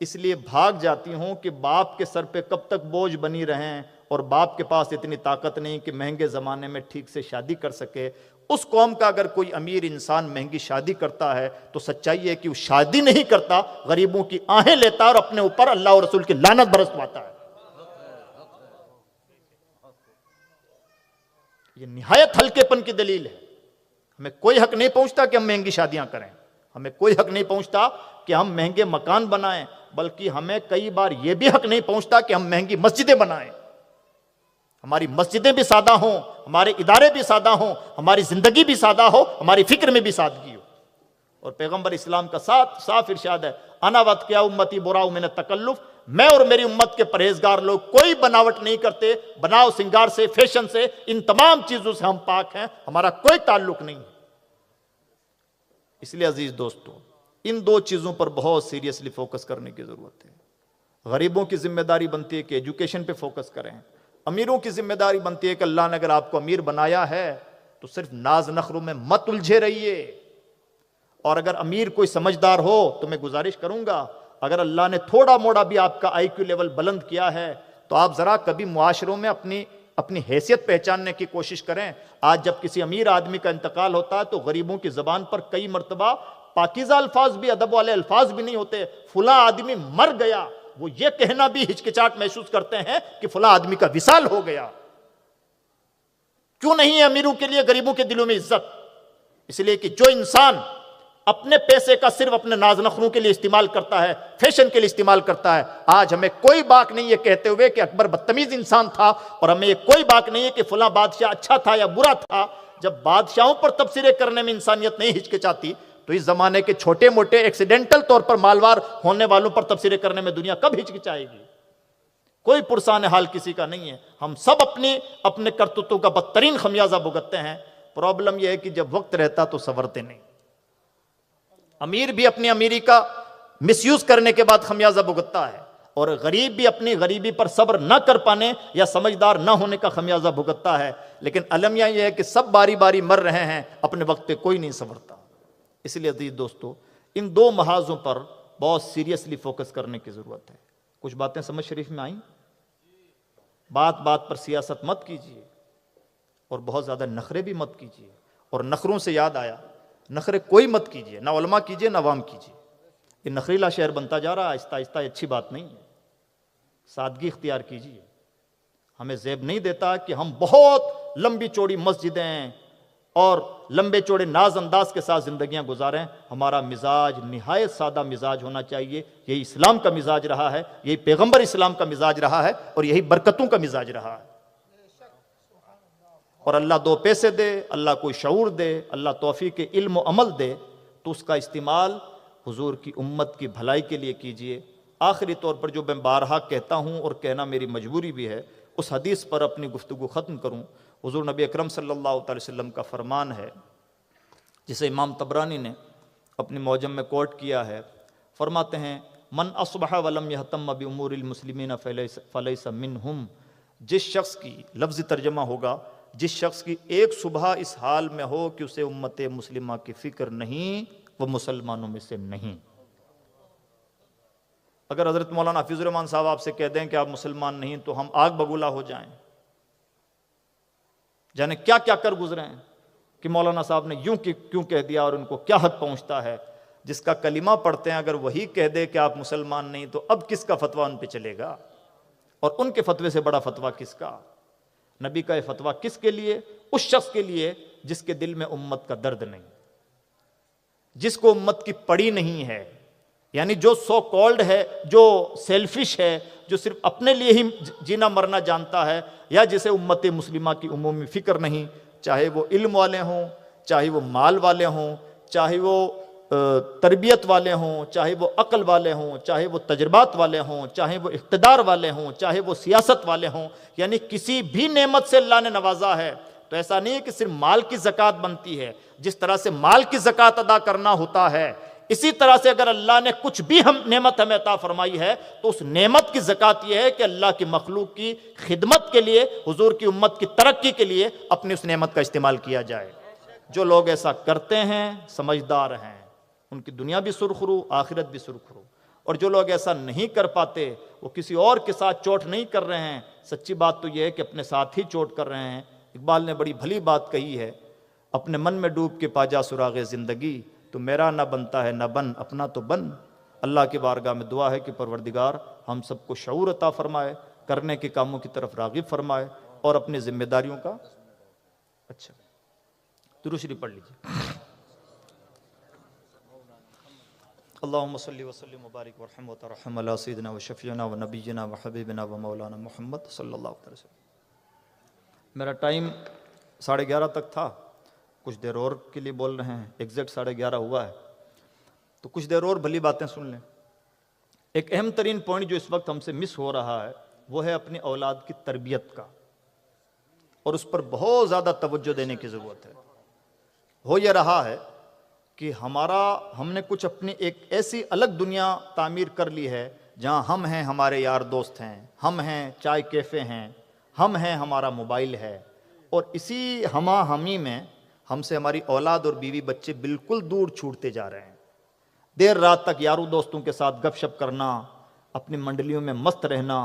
اس لیے بھاگ جاتی ہوں کہ باپ کے سر پہ کب تک بوجھ بنی رہیں، اور باپ کے پاس اتنی طاقت نہیں کہ مہنگے زمانے میں ٹھیک سے شادی کر سکے، اس قوم کا اگر کوئی امیر انسان مہنگی شادی کرتا ہے تو سچائی ہے کہ وہ شادی نہیں کرتا، غریبوں کی آہیں لیتا اور اپنے اوپر اللہ اور رسول کی لعنت برسواتا ہے۔ یہ نہایت ہلکے پن کی دلیل ہے۔ ہمیں کوئی حق نہیں پہنچتا کہ ہم مہنگی شادیاں کریں، ہمیں کوئی حق نہیں پہنچتا کہ ہم مہنگے مکان بنائیں، بلکہ ہمیں کئی بار یہ بھی حق نہیں پہنچتا کہ ہم مہنگی مسجدیں بنائیں۔ ہماری مسجدیں بھی سادہ ہوں، ہمارے ادارے بھی سادہ ہوں، ہماری زندگی بھی سادہ ہو، ہماری فکر میں بھی سادگی ہو۔ اور پیغمبر اسلام کا صاف ارشاد ہے، انا وت کیا امتی براء من التکلف، میں اور میری امت کے پرہیزگار لوگ کوئی بناوٹ نہیں کرتے، بناؤ سنگار سے، فیشن سے، ان تمام چیزوں سے ہم پاک ہیں، ہمارا کوئی تعلق نہیں ہے۔ اس لیے عزیز دوستو، ان دو چیزوں پر بہت سیریسلی فوکس کرنے کی ضرورت ہے۔ غریبوں کی ذمہ داری بنتی ہے کہ ایجوکیشن پہ فوکس کریں، امیروں کی ذمہ داری بنتی ہے کہ اللہ نے اگر آپ کو امیر بنایا ہے تو صرف ناز نخروں میں مت الجھے رہیے، اور اگر امیر کوئی سمجھدار ہو تو میں گزارش کروں گا، اگر اللہ نے تھوڑا موڑا بھی آپ کا آئی کیو لیول بلند کیا ہے تو آپ ذرا کبھی معاشروں میں اپنی حیثیت پہچاننے کی کوشش کریں۔ آج جب کسی امیر آدمی کا انتقال ہوتا ہے تو غریبوں کی زبان پر کئی مرتبہ پاکیزہ الفاظ بھی، ادب والے الفاظ بھی نہیں ہوتے، فلاں آدمی مر گیا، وہ یہ کہنا بھی ہچکچاہٹ محسوس کرتے ہیں کہ فلاں آدمی کا وصال ہو گیا۔ کیوں نہیں ہے امیروں کے لیے غریبوں کے دلوں میں عزت؟ اس لیے کہ جو انسان اپنے پیسے کا صرف اپنے ناز نخروں کے لیے استعمال کرتا ہے، فیشن کے لیے استعمال کرتا ہے، آج ہمیں کوئی باک نہیں ہے کہتے ہوئے کہ اکبر بدتمیز انسان تھا، اور ہمیں یہ کوئی باک نہیں ہے کہ فلاں بادشاہ اچھا تھا یا برا تھا۔ جب بادشاہوں پر تبصرے کرنے میں انسانیت نہیں ہچکچاتی تو اس زمانے کے چھوٹے موٹے ایکسیڈنٹل طور پر مالوار ہونے والوں پر تبصرے کرنے میں دنیا کب ہچکچائے گی؟ کوئی پرسان حال کسی کا نہیں ہے، ہم سب اپنے کرتوتوں کا بدترین خمیازہ بھگتتے ہیں۔ پرابلم یہ ہے کہ جب وقت رہتا تو سنورتے نہیں، امیر بھی اپنی امیری کا مس یوز کرنے کے بعد خمیازہ بھگتتا ہے، اور غریب بھی اپنی غریبی پر صبر نہ کر پانے یا سمجھدار نہ ہونے کا خمیازہ بھگتتا ہے۔ لیکن المیہ یہ ہے کہ سب باری باری مر رہے ہیں، اپنے وقت پہ کوئی نہیں سنورتا۔ اس لیے عزیز دوستو، ان دو محاذوں پر بہت سیریسلی فوکس کرنے کی ضرورت ہے۔ کچھ باتیں سمجھ شریف میں آئیں؟ بات بات پر سیاست مت کیجیے، اور بہت زیادہ نخرے بھی مت کیجیے، اور نخروں سے یاد آیا، نخرے کوئی مت کیجیے، نہ علماء کیجیے نہ عوام کیجیے۔ یہ نخریلا شہر بنتا جا رہا ہے آہستہ آہستہ، اچھی بات نہیں ہے۔ سادگی اختیار کیجیے۔ ہمیں زیب نہیں دیتا کہ ہم بہت لمبی چوڑی مسجدیں اور لمبے چوڑے ناز انداز کے ساتھ زندگیاں گزاریں۔ ہمارا مزاج نہایت سادہ مزاج ہونا چاہیے۔ یہی اسلام کا مزاج رہا ہے، یہی پیغمبر اسلام کا مزاج رہا ہے، اور یہی برکتوں کا مزاج رہا ہے۔ اور اللہ دو پیسے دے، اللہ کوئی شعور دے، اللہ توفیق علم و عمل دے، تو اس کا استعمال حضور کی امت کی بھلائی کے لیے کیجئے۔ آخری طور پر جو میں بارہا کہتا ہوں اور کہنا میری مجبوری بھی ہے، اس حدیث پر اپنی گفتگو ختم کروں۔ حضور نبی اکرم صلی اللہ علیہ وسلم کا فرمان ہے، جسے امام طبرانی نے اپنی معجم میں کوٹ کیا ہے، فرماتے ہیں من اصبح ولم یہتم بامور المسلمین فلیس منہم، جس شخص کی، لفظی ترجمہ ہوگا، جس شخص کی ایک صبح اس حال میں ہو کہ اسے امت مسلمہ کی فکر نہیں، وہ مسلمانوں میں سے نہیں۔ اگر حضرت مولانا حفیظ الرحمان صاحب آپ سے کہہ دیں کہ آپ مسلمان نہیں تو ہم آگ بگولا ہو جائیں، جانے کیا کیا کر گزرے ہیں کہ مولانا صاحب نے یوں کیوں کہہ دیا اور ان کو کیا حق پہنچتا ہے۔ جس کا کلمہ پڑھتے ہیں اگر وہی کہہ دے کہ آپ مسلمان نہیں تو اب کس کا فتویٰ ان پہ چلے گا، اور ان کے فتوے سے بڑا فتویٰ کس کا؟ نبی کا یہ فتویٰ کس کے لیے؟ اس شخص کے لیے جس کے دل میں امت کا درد نہیں، جس کو امت کی پڑی نہیں ہے، یعنی جو سو کالڈ ہے، جو سیلفش ہے، جو صرف اپنے لیے ہی جینا مرنا جانتا ہے، یا جسے امت مسلمہ کی عمومی فکر نہیں، چاہے وہ علم والے ہوں، چاہے وہ مال والے ہوں، چاہے وہ تربیت والے ہوں، چاہے وہ عقل والے ہوں، چاہے وہ تجربات والے ہوں، چاہے وہ اقتدار والے ہوں، چاہے وہ سیاست والے ہوں، یعنی کسی بھی نعمت سے اللہ نے نوازا ہے تو ایسا نہیں ہے کہ صرف مال کی زکوٰۃ بنتی ہے۔ جس طرح سے مال کی زکوٰۃ ادا کرنا ہوتا ہے، اسی طرح سے اگر اللہ نے کچھ بھی نعمت ہمیں عطا فرمائی ہے تو اس نعمت کی زکوٰۃ یہ ہے کہ اللہ کی مخلوق کی خدمت کے لیے، حضور کی امت کی ترقی کے لیے اپنی اس نعمت کا استعمال کیا جائے۔ جو لوگ ایسا کرتے ہیں سمجھدار ہیں، ان کی دنیا بھی سرخرو، آخرت بھی سرخرو، اور جو لوگ ایسا نہیں کر پاتے وہ کسی اور کے ساتھ چوٹ نہیں کر رہے ہیں، سچی بات تو یہ ہے کہ اپنے ساتھ ہی چوٹ کر رہے ہیں۔ اقبال نے بڑی بھلی بات کہی ہے، اپنے من میں ڈوب کے پا جا سراغ زندگی، تو میرا نہ بنتا ہے نہ بن، اپنا تو بن۔ اللہ کی بارگاہ میں دعا ہے کہ پروردگار ہم سب کو شعور عطا فرمائے، کرنے کے کاموں کی طرف راغب فرمائے، اور اپنی ذمہ داریوں کا اچھا درود شریف پڑھ لیجیے۔ اللہم صلی وسلم وبارک ورحم وترحم علی سیدنا و شفیعنا و نبینا و حبیبنا و مولانا محمد صلی اللہ علیہ وسلم۔ میرا ٹائم 11:30 تک تھا، کچھ دیر اور کے لیے بول رہے ہیں، ایگزیکٹ 11:30 ہوا ہے تو کچھ دیر اور بھلی باتیں سن لیں۔ ایک اہم ترین پوائنٹ جو اس وقت ہم سے مس ہو رہا ہے وہ ہے اپنی اولاد کی تربیت کا، اور اس پر بہت زیادہ توجہ دینے کی ضرورت ہے۔ ہو یہ رہا ہے کہ ہم نے کچھ اپنی ایک ایسی الگ دنیا تعمیر کر لی ہے جہاں ہم ہیں، ہمارے یار دوست ہیں، ہم ہیں، چائے کیفے ہیں، ہم ہیں، ہمارا موبائل ہے، اور اسی ہمہ ہمی میں ہم سے ہماری اولاد اور بیوی بچے بالکل دور چھوٹتے جا رہے ہیں۔ دیر رات تک یاروں دوستوں کے ساتھ گپ شپ کرنا، اپنی منڈلیوں میں مست رہنا،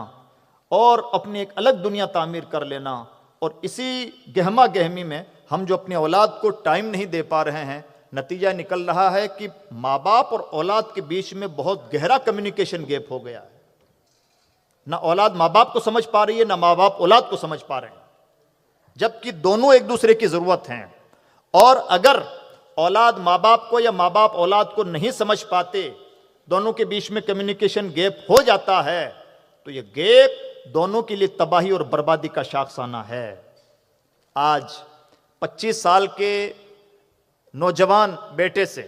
اور اپنی ایک الگ دنیا تعمیر کر لینا، اور اسی گہما گہمی میں ہم جو اپنی اولاد کو ٹائم نہیں دے پا رہے ہیں، نتیجہ نکل رہا ہے کہ ماں باپ اور اولاد کے بیچ میں بہت گہرا کمیونیکیشن گیپ ہو گیا ہے۔ نہ اولاد ماں باپ کو سمجھ پا رہی ہے، نہ ماں باپ اولاد کو سمجھ پا رہے ہیں، جبکہ دونوں ایک دوسرے کی ضرورت ہیں۔ اور اگر اولاد ماں باپ کو یا ماں باپ اولاد کو نہیں سمجھ پاتے، دونوں کے بیچ میں کمیونیکیشن گیپ ہو جاتا ہے، تو یہ گیپ دونوں کے لیے تباہی اور بربادی کا شاخسانہ ہے۔ آج 25 سال کے نوجوان بیٹے سے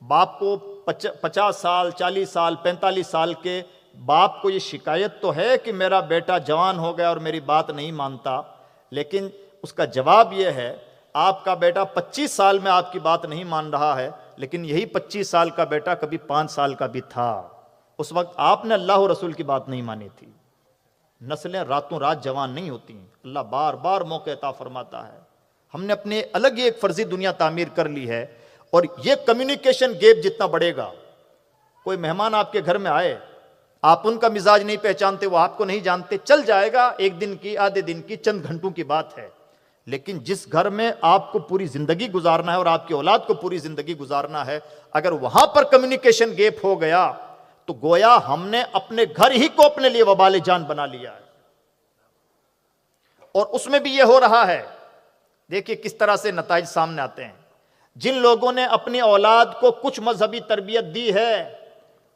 باپ کو 50 سال، 40 سال، 45 سال کے باپ کو یہ شکایت تو ہے کہ میرا بیٹا جوان ہو گیا اور میری بات نہیں مانتا، لیکن اس کا جواب یہ ہے آپ کا بیٹا 25 سال میں آپ کی بات نہیں مان رہا ہے، لیکن یہی 25 سال کا بیٹا کبھی 5 سال کا بھی تھا، اس وقت آپ نے اللہ و رسول کی بات نہیں مانی تھی۔ نسلیں راتوں رات جوان نہیں ہوتی ہیں، اللہ بار بار موقع عطا فرماتا ہے۔ ہم نے اپنے الگ ہی ایک فرضی دنیا تعمیر کر لی ہے، اور یہ کمیونیکیشن گیپ جتنا بڑھے گا، کوئی مہمان آپ کے گھر میں آئے، آپ ان کا مزاج نہیں پہچانتے، وہ آپ کو نہیں جانتے، چل جائے گا، ایک دن کی، آدھے دن کی، چند گھنٹوں کی بات ہے۔ لیکن جس گھر میں آپ کو پوری زندگی گزارنا ہے اور آپ کی اولاد کو پوری زندگی گزارنا ہے، اگر وہاں پر کمیونیکیشن گیپ ہو گیا تو گویا ہم نے اپنے گھر ہی کو اپنے لیے وبال جان بنا لیا ہے۔ اور اس میں بھی یہ ہو رہا ہے، دیکھیے کس طرح سے نتائج سامنے آتے ہیں۔ جن لوگوں نے اپنی اولاد کو کچھ مذہبی تربیت دی ہے،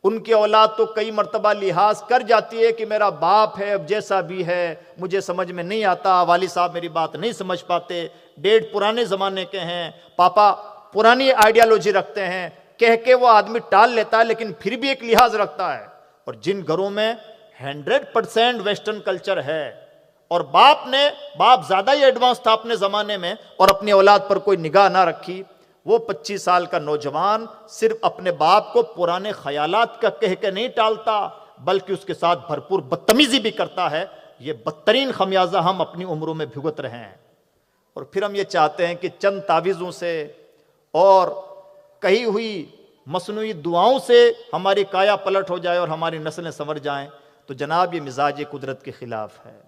ان کی اولاد تو کئی مرتبہ لحاظ کر جاتی ہے کہ میرا باپ ہے، اب جیسا بھی ہے مجھے سمجھ میں نہیں آتا، والد صاحب میری بات نہیں سمجھ پاتے، ڈیڈ پرانے زمانے کے ہیں، پاپا پرانی آئیڈیالوجی رکھتے ہیں، کہہ کے وہ آدمی ٹال لیتا ہے لیکن پھر بھی ایک لحاظ رکھتا ہے۔ اور جن گھروں میں 100% ویسٹرن کلچر ہے اور باپ زیادہ ہی ایڈوانس تھا اپنے زمانے میں اور اپنی اولاد پر کوئی نگاہ نہ رکھی، وہ 25 سال کا نوجوان صرف اپنے باپ کو پرانے خیالات کا کہہ کے نہیں ٹالتا بلکہ اس کے ساتھ بھرپور بدتمیزی بھی کرتا ہے۔ یہ بدترین خمیازہ ہم اپنی عمروں میں بھگت رہے ہیں، اور پھر ہم یہ چاہتے ہیں کہ چند تعویذوں سے اور کہی ہوئی مصنوعی دعاؤں سے ہماری کایا پلٹ ہو جائے اور ہماری نسلیں سنور جائیں، تو جناب یہ مزاج قدرت کے خلاف ہے۔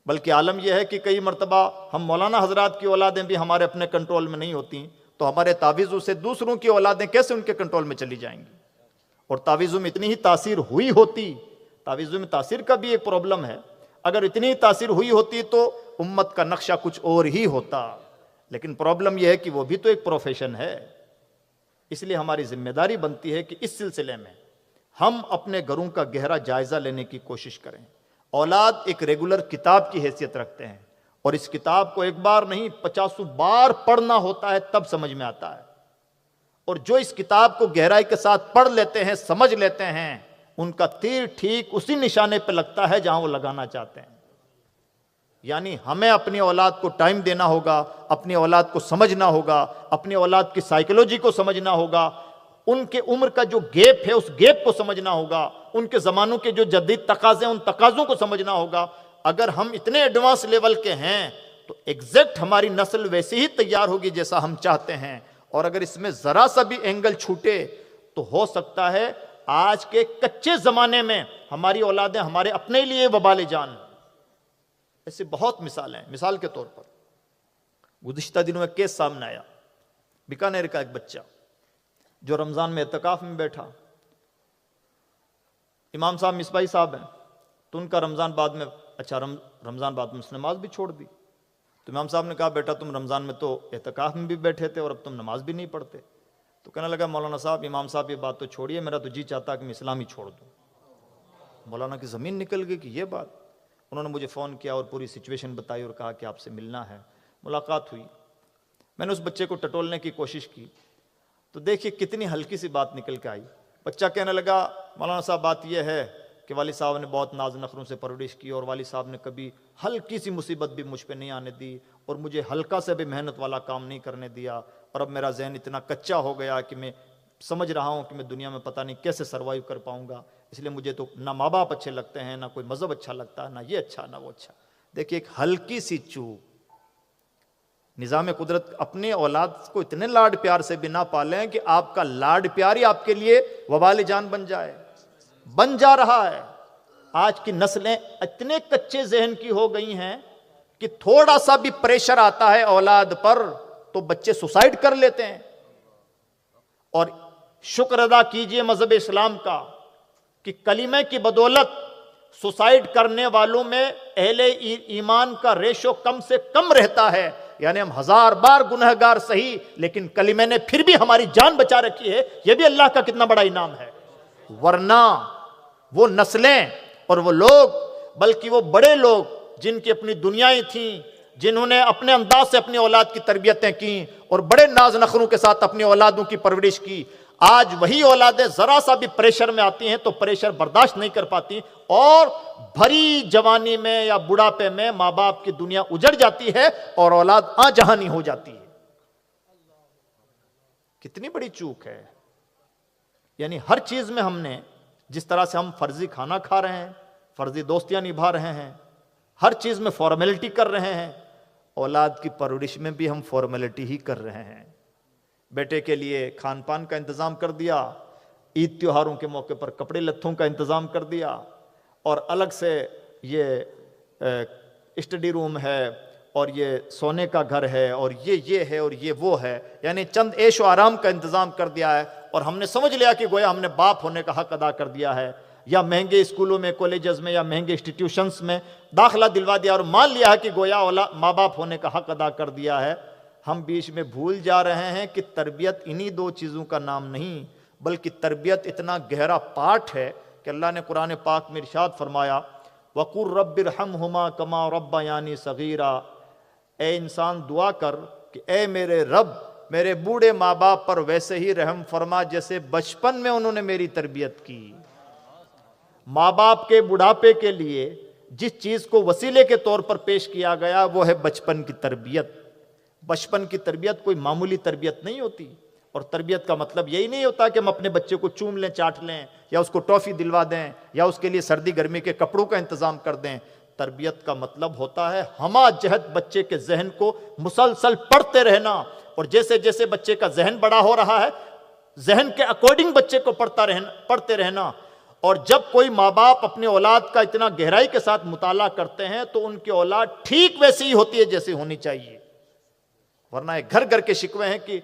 بلکہ عالم یہ ہے کہ کئی مرتبہ ہم مولانا حضرات کی اولادیں بھی ہمارے اپنے کنٹرول میں نہیں ہوتی، تو ہمارے تعویذوں سے دوسروں کی اولادیں کیسے ان کے کنٹرول میں چلی جائیں گی؟ اور تعویذوں میں اتنی ہی تاثیر ہوئی ہوتی، تعویذوں میں تاثیر کا بھی ایک پرابلم ہے، اگر اتنی ہی تاثیر ہوئی ہوتی تو امت کا نقشہ کچھ اور ہی ہوتا، لیکن پرابلم یہ ہے کہ وہ بھی تو ایک پروفیشن ہے۔ اس لیے ہماری ذمہ داری بنتی ہے کہ اس سلسلے میں ہم اپنے گھروں کا گہرا جائزہ لینے کی کوشش کریں۔ اولاد ایک ریگولر کتاب کی حیثیت رکھتے ہیں، اور اس کتاب کو ایک بار نہیں 50 بار پڑھنا ہوتا ہے تب سمجھ میں آتا ہے، اور جو اس کتاب کو گہرائی کے ساتھ پڑھ لیتے ہیں، سمجھ لیتے ہیں، ان کا تیر ٹھیک اسی نشانے پہ لگتا ہے جہاں وہ لگانا چاہتے ہیں۔ یعنی ہمیں اپنی اولاد کو ٹائم دینا ہوگا، اپنی اولاد کو سمجھنا ہوگا، اپنی اولاد کی سائیکولوجی کو سمجھنا ہوگا، ان کے عمر کا جو گیپ ہے اس گیپ کو سمجھنا ہوگا، ان کے زمانوں کے جو جدید تقاضے ہیں ان تقاضوں کو سمجھنا ہوگا۔ اگر ہم اتنے ایڈوانس لیول کے ہیں تو ایگزیکٹ ہماری نسل ویسے ہی تیار ہوگی جیسا ہم چاہتے ہیں، اور اگر اس میں ذرا سا بھی اینگل چھوٹے تو ہو سکتا ہے آج کے کچے زمانے میں ہماری اولادیں ہمارے اپنے لیے وبال جان۔ ایسے بہت مثالیں ہیں۔ مثال کے طور پر گزشتہ دنوں ایک کیس سامنے آیا، بیکانیر کا ایک بچہ جو رمضان میں اعتکاف میں بیٹھا، امام صاحب مصباحی صاحب ہیں تو ان کا رمضان بعد میں رمضان بعد میں اس نے نماز بھی چھوڑ دی، تو امام صاحب نے کہا بیٹا تم رمضان میں تو اعتکاف میں بھی بیٹھے تھے اور اب تم نماز بھی نہیں پڑھتے، تو کہنے لگا مولانا صاحب امام صاحب یہ بات تو چھوڑیے، میرا تو جی چاہتا کہ میں اسلام ہی چھوڑ دوں۔ مولانا کی زمین نکل گئی کہ یہ بات۔ انہوں نے مجھے فون کیا اور پوری سچویشن بتائی اور کہا کہ آپ سے ملنا ہے۔ ملاقات ہوئی، میں نے اس بچے کو ٹٹولنے کی کوشش کی تو دیکھیے کتنی ہلکی سی بات نکل کے آئی۔ بچہ کہنے لگا مولانا صاحب بات یہ ہے کہ والد صاحب نے بہت ناز نخروں سے پرورش کی اور والد صاحب نے کبھی ہلکی سی مصیبت بھی مجھ پہ نہیں آنے دی اور مجھے ہلکا سے بھی محنت والا کام نہیں کرنے دیا، اور اب میرا ذہن اتنا کچا ہو گیا کہ میں سمجھ رہا ہوں کہ میں دنیا میں پتہ نہیں کیسے سروائیو کر پاؤں گا، اس لیے مجھے تو نہ ماں باپ اچھے لگتے ہیں، نہ کوئی مذہب اچھا لگتا ہے، نہ یہ اچھا نہ وہ اچھا۔ دیکھیے ایک ہلکی سی چوک، نظام قدرت اپنے اولاد کو اتنے لاڈ پیار سے بھی نہ پالیں کہ آپ کا لاڈ پیار ہی آپ کے لیے وبال جان بن جائے، بن جا رہا ہے۔ آج کی نسلیں اتنے کچے ذہن کی ہو گئی ہیں کہ تھوڑا سا بھی پریشر آتا ہے اولاد پر تو بچے سوسائڈ کر لیتے ہیں۔ اور شکر ادا کیجئے مذہب اسلام کا کہ کلمہ کی بدولت سوسائڈ کرنے والوں میں اہل ایمان کا ریشو کم سے کم رہتا ہے، یعنی ہم 1000 بار گنہگار صحیح لیکن کلمہ نے پھر بھی ہماری جان بچا رکھی ہے، یہ بھی اللہ کا کتنا بڑا انعام ہے۔ ورنہ وہ نسلیں اور وہ لوگ، بلکہ وہ بڑے لوگ جن کی اپنی دنیایں تھیں، جنہوں نے اپنے انداز سے اپنی اولاد کی تربیتیں کی اور بڑے ناز نخروں کے ساتھ اپنی اولادوں کی پرورش کی، آج وہی اولادیں ذرا سا بھی پریشر میں آتی ہیں تو پریشر برداشت نہیں کر پاتی اور بھری جوانی میں یا بڑھاپے میں ماں باپ کی دنیا اجڑ جاتی ہے اور اولاد آ جہانی ہو جاتی ہے۔ کتنی بڑی چوک ہے۔ یعنی ہر چیز میں ہم نے جس طرح سے ہم فرضی کھانا کھا رہے ہیں، فرضی دوستیاں نبھا رہے ہیں، ہر چیز میں فارمیلٹی کر رہے ہیں، اولاد کی پرورش میں بھی ہم فارمیلٹی ہی کر رہے ہیں۔ بیٹے کے لیے کھان پان کا انتظام کر دیا، عید تیوہاروں کے موقع پر کپڑے لتھوں کا انتظام کر دیا، اور الگ سے یہ اسٹڈی روم ہے اور یہ سونے کا گھر ہے اور یہ ہے اور یہ وہ ہے، یعنی چند عیش و آرام کا انتظام کر دیا ہے، اور ہم نے سمجھ لیا کہ گویا ہم نے باپ ہونے کا حق ادا کر دیا ہے، یا مہنگے اسکولوں میں، کالجز میں یا مہنگے انسٹیٹیوشنز میں داخلہ دلوا دیا اور مان لیا ہے کہ گویا ماں باپ ہونے کا حق ادا کر دیا ہے۔ ہم بیچ میں بھول جا رہے ہیں کہ تربیت انہی 2 چیزوں کا نام نہیں بلکہ تربیت اتنا گہرا پارٹ ہے کہ اللہ نے قرآن پاک میں ارشاد فرمایا وَقُلْ رَبِّ ارْحَمْهُمَا كَمَا رَبَّيَانِي صَغِيرًا، اے انسان دعا کر کہ اے میرے رب میرے بوڑھے ماں باپ پر ویسے ہی رحم فرما جیسے بچپن میں انہوں نے میری تربیت کی۔ ماں باپ کے بڑھاپے کے لیے جس چیز کو وسیلے کے طور پر پیش کیا گیا وہ ہے بچپن کی تربیت۔ بچپن کی تربیت کوئی معمولی تربیت نہیں ہوتی، اور تربیت کا مطلب یہی نہیں ہوتا کہ ہم اپنے بچے کو چوم لیں، چاٹ لیں، یا اس کو ٹافی دلوا دیں، یا اس کے لیے سردی گرمی کے کپڑوں کا انتظام کر دیں۔ تربیت کا مطلب ہوتا ہے ہمہ جہت بچے کے ذہن کو مسلسل پڑھتے رہنا، اور جیسے جیسے بچے کا ذہن بڑا ہو رہا ہے ذہن کے اکارڈنگ بچے کو پڑھتے رہنا۔ اور جب کوئی ماں باپ اپنے اولاد کا اتنا گہرائی کے ساتھ مطالعہ کرتے ہیں تو ان کی اولاد ٹھیک ویسی ہی ہوتی ہے جیسی ہونی چاہیے۔ ورنہ ایک گھر گھر کے شکوے ہیں کہ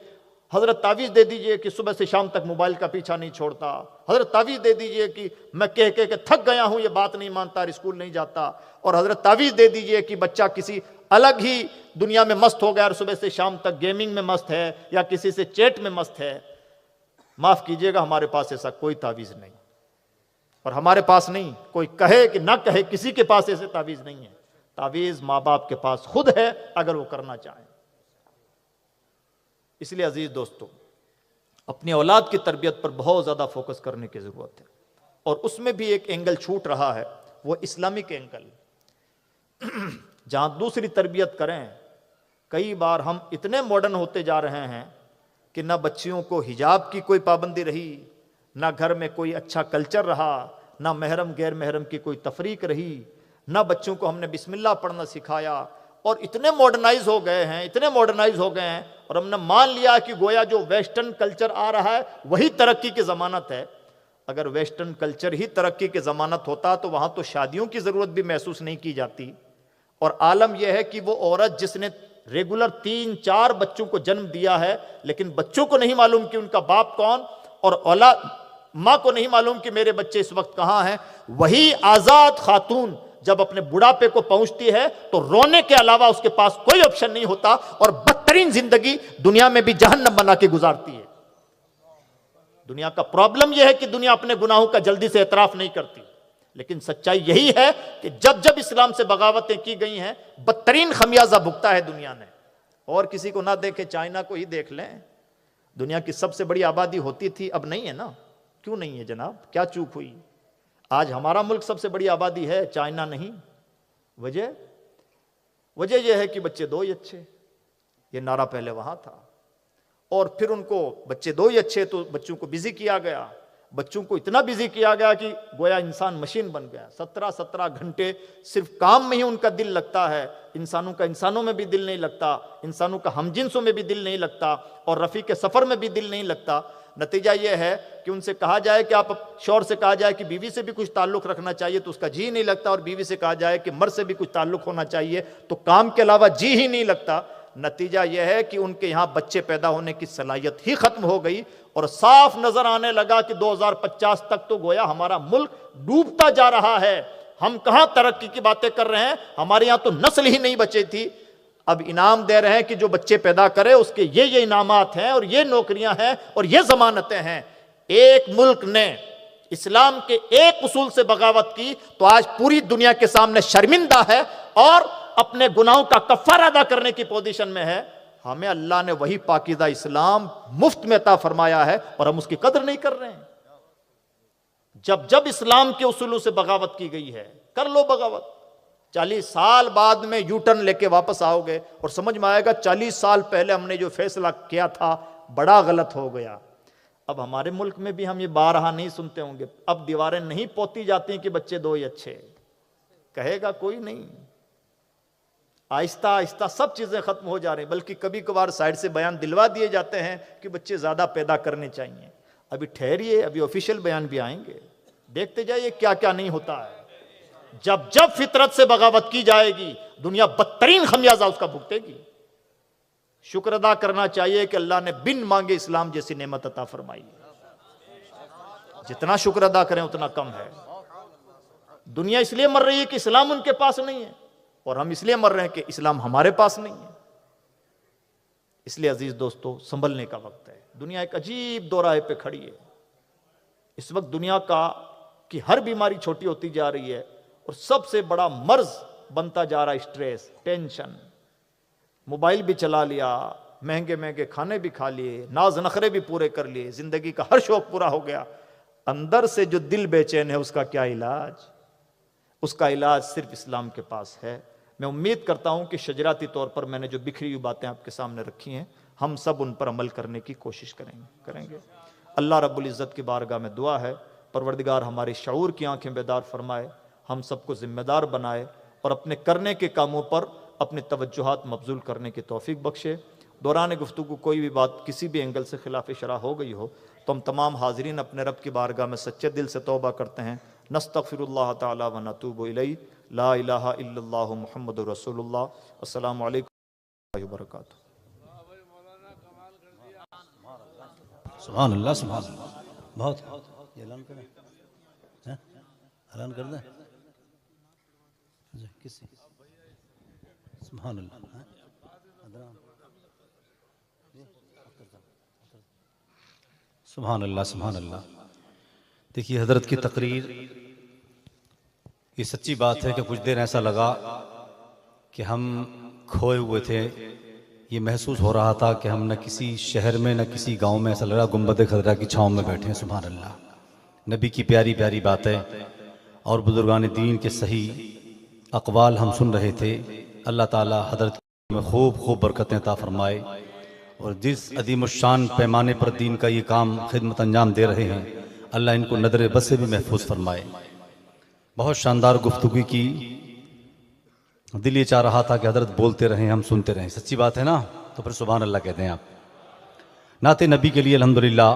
حضرت تعویذ دے دیجئے کہ صبح سے شام تک موبائل کا پیچھا نہیں چھوڑتا، حضرت تعویذ دے دیجئے کہ میں کہہ کہ تھک گیا ہوں یہ بات نہیں مانتا اور اسکول نہیں جاتا، اور حضرت تعویذ دے دیجئے کہ بچہ کسی الگ ہی دنیا میں مست ہو گیا اور صبح سے شام تک گیمنگ میں مست ہے یا کسی سے چیٹ میں مست ہے۔ معاف کیجئے گا، ہمارے پاس ایسا کوئی تعویذ نہیں، اور ہمارے پاس نہیں، کوئی کہے کہ نہ کہے، کسی کے پاس ایسے تعویذ نہیں ہے۔ تعویذ ماں باپ کے پاس خود ہے اگر وہ کرنا چاہیں۔ اس لیے عزیز دوستو، اپنی اولاد کی تربیت پر بہت زیادہ فوکس کرنے کی ضرورت ہے، اور اس میں بھی ایک اینگل چھوٹ رہا ہے، وہ اسلامک اینگل۔ جہاں دوسری تربیت کریں، کئی بار ہم اتنے ماڈرن ہوتے جا رہے ہیں کہ نہ بچیوں کو حجاب کی کوئی پابندی رہی، نہ گھر میں کوئی اچھا کلچر رہا، نہ محرم غیر محرم کی کوئی تفریق رہی، نہ بچوں کو ہم نے بسم اللہ پڑھنا سکھایا، اور اتنے ماڈرنائز ہو گئے ہیں، اور ہم نے مان لیا کہ گویا جو ویسٹرن کلچر آ رہا ہے وہی ترقی کی ضمانت ہے۔ اگر ویسٹرن کلچر ہی ترقی کی ضمانت ہوتا تو وہاں تو شادیوں کی ضرورت بھی محسوس نہیں کی جاتی۔ اور عالم یہ ہے کہ وہ عورت جس نے ریگولر 3-4 بچوں کو جنم دیا ہے لیکن بچوں کو نہیں معلوم کہ ان کا باپ کون، اور اولاد ماں کو نہیں معلوم کہ میرے بچے اس وقت کہاں ہیں، وہی آزاد خاتون جب اپنے بڑھاپے کو پہنچتی ہے تو رونے کے علاوہ اس کے پاس کوئی آپشن نہیں ہوتا، اور بدترین زندگی دنیا میں بھی جہنم بنا کے گزارتی ہے۔ دنیا کا پرابلم یہ ہے کہ دنیا اپنے گناہوں کا جلدی سے اعتراف نہیں کرتی، لیکن سچائی یہی ہے کہ جب جب اسلام سے بغاوتیں کی گئی ہیں بدترین خمیازہ بھگتا ہے دنیا نے۔ اور کسی کو نہ دیکھے، چائنا کو ہی دیکھ لیں، دنیا کی سب سے بڑی آبادی ہوتی تھی، اب نہیں ہے نا۔ کیوں نہیں ہے جناب؟ کیا چوک ہوئی؟ آج ہمارا ملک سب سے بڑی آبادی ہے، چائنا نہیں۔ وجہ یہ ہے کہ بچے 2 ہی اچھے، یہ نعرہ پہلے وہاں تھا، اور پھر ان کو بچے 2 ہی اچھے تو بچوں کو بزی کیا گیا، بچوں کو اتنا بزی کیا گیا کہ گویا انسان مشین بن گیا۔ 17 گھنٹے صرف کام میں ہی ان کا دل لگتا ہے، انسانوں کا انسانوں میں بھی دل نہیں لگتا، انسانوں کا ہم جنسوں میں بھی دل نہیں لگتا، اور رفیق سفر میں بھی دل نہیں لگتا۔ نتیجہ یہ ہے کہ ان سے کہا جائے کہ آپ شوہر سے کہا جائے کہ بیوی سے بھی کچھ تعلق رکھنا چاہیے تو اس کا جی نہیں لگتا، اور بیوی سے کہا جائے کہ مرد سے بھی کچھ تعلق ہونا چاہیے تو کام کے علاوہ جی ہی نہیں لگتا۔ نتیجہ یہ ہے کہ ان کے یہاں بچے پیدا ہونے کی صلاحیت ہی ختم ہو گئی، اور صاف نظر آنے لگا کہ 2050 تک تو گویا ہمارا ملک ڈوبتا جا رہا ہے۔ ہم کہاں ترقی کی باتیں کر رہے ہیں، ہمارے یہاں تو نسل ہی نہیں بچی تھی۔ اب انعام دے رہے ہیں کہ جو بچے پیدا کرے اس کے یہ انعامات ہیں، اور یہ نوکریاں ہیں، اور یہ ضمانتیں ہیں۔ ایک ملک نے اسلام کے ایک اصول سے بغاوت کی تو آج پوری دنیا کے سامنے شرمندہ ہے اور اپنے گناہوں کا کفارہ ادا کرنے کی پوزیشن میں ہے۔ ہمیں اللہ نے وہی پاکیزہ اسلام مفت میں عطا فرمایا ہے اور ہم اس کی قدر نہیں کر رہے ہیں۔ جب جب اسلام کے اصولوں سے بغاوت کی گئی ہے، کر لو بغاوت، 40 سال بعد میں یو ٹرن لے کے واپس آؤ گے اور سمجھ میں آئے گا 40 سال پہلے ہم نے جو فیصلہ کیا تھا بڑا غلط ہو گیا۔ اب ہمارے ملک میں بھی ہم یہ بارہا نہیں سنتے ہوں گے، اب دیواریں نہیں پوتی جاتی ہیں کہ بچے 2 ہی اچھے، کہے گا کوئی نہیں۔ آہستہ آہستہ سب چیزیں ختم ہو جا رہی ہیں، بلکہ کبھی کبھار سائڈ سے بیان دلوا دیے جاتے ہیں کہ بچے زیادہ پیدا کرنے چاہیے۔ ابھی ٹھہریے، ابھی آفیشیل بیان بھی آئیں گے، دیکھتے جائیے کیا کیا نہیں ہوتا ہے۔ جب جب فطرت سے بغاوت کی جائے گی دنیا بدترین خمیازہ اس کا بھگتے گی۔ شکر ادا کرنا چاہیے کہ اللہ نے بن مانگے اسلام جیسی نعمت عطا فرمائی۔ جتنا شکر ادا کریں اتنا کم ہے۔ دنیا اس لیے مر رہی ہے کہ اسلام ان کے پاس نہیں ہے، اور ہم اس لیے مر رہے ہیں کہ اسلام ہمارے پاس نہیں ہے۔ اس لیے عزیز دوستو، سنبھلنے کا وقت ہے۔ دنیا ایک عجیب دوراہے پہ کھڑی ہے، اس وقت دنیا کی ہر بیماری چھوٹی ہوتی جا رہی ہے، اور سب سے بڑا مرض بنتا جا رہا ہے اسٹریس، ٹینشن۔ موبائل بھی چلا لیا، مہنگے مہنگے کھانے بھی کھا لیے، ناز نخرے بھی پورے کر لیے، زندگی کا ہر شوق پورا ہو گیا، اندر سے جو دل بے چین ہے اس کا کیا علاج؟ اس کا علاج صرف اسلام کے پاس ہے۔ میں امید کرتا ہوں کہ شجراتی طور پر میں نے جو بکھری ہوئی باتیں آپ کے سامنے رکھی ہیں، ہم سب ان پر عمل کرنے کی کوشش کریں گے۔ اللہ رب العزت کی بارگاہ میں دعا ہے، پروردگار ہمارے شعور کی آنکھیں بیدار فرمائے، ہم سب کو ذمہ دار بنائے، اور اپنے کرنے کے کاموں پر اپنے توجہات مبذول کرنے کی توفیق بخشے۔ دوران گفتگو کوئی بھی بات کسی بھی اینگل سے خلاف شرع ہو گئی ہو تو ہم تمام حاضرین اپنے رب کی بارگاہ میں سچے دل سے توبہ کرتے ہیں۔ نستغفر اللہ تعالی و نتوب الیہ، لا الہ الا اللہ محمد رسول اللہ۔ السلام علیکم ورحمۃ اللہ وبرکاتہ۔ سبحان اللہ، سبحان اللہ، بہت یہ اعلان کریں، اعلان کر دیں کسی، سبحان اللہ۔ سبحان اللہ، سبحان اللہ۔ دیکھیے حضرت کی تقریر، یہ سچی بات ہے کہ کچھ دیر ایسا لگا کہ ہم کھوئے ہوئے تھے، یہ محسوس ہو رہا تھا کہ ہم نہ کسی شہر میں نہ کسی گاؤں میں، ایسا لگ رہا گنبد خضرا کی چھاؤں میں بیٹھے ہیں۔ سبحان اللہ، نبی کی پیاری پیاری باتیں اور بزرگان دین کے صحیح اقوال ہم سن رہے تھے۔ اللہ تعالی حضرت میں خوب خوب برکتیں عطا فرمائے، اور جس عظیم الشان پیمانے پر دین کا یہ کام خدمت انجام دے رہے ہیں، اللہ ان کو نظر بد سے بھی محفوظ فرمائے۔ بہت شاندار گفتگو کی، دل یہ چاہ رہا تھا کہ حضرت بولتے رہیں، ہم سنتے رہیں۔ سچی بات ہے نا، تو پھر سبحان اللہ کہتے ہیں آپ۔ نعت نبی کے لیے الحمدللہ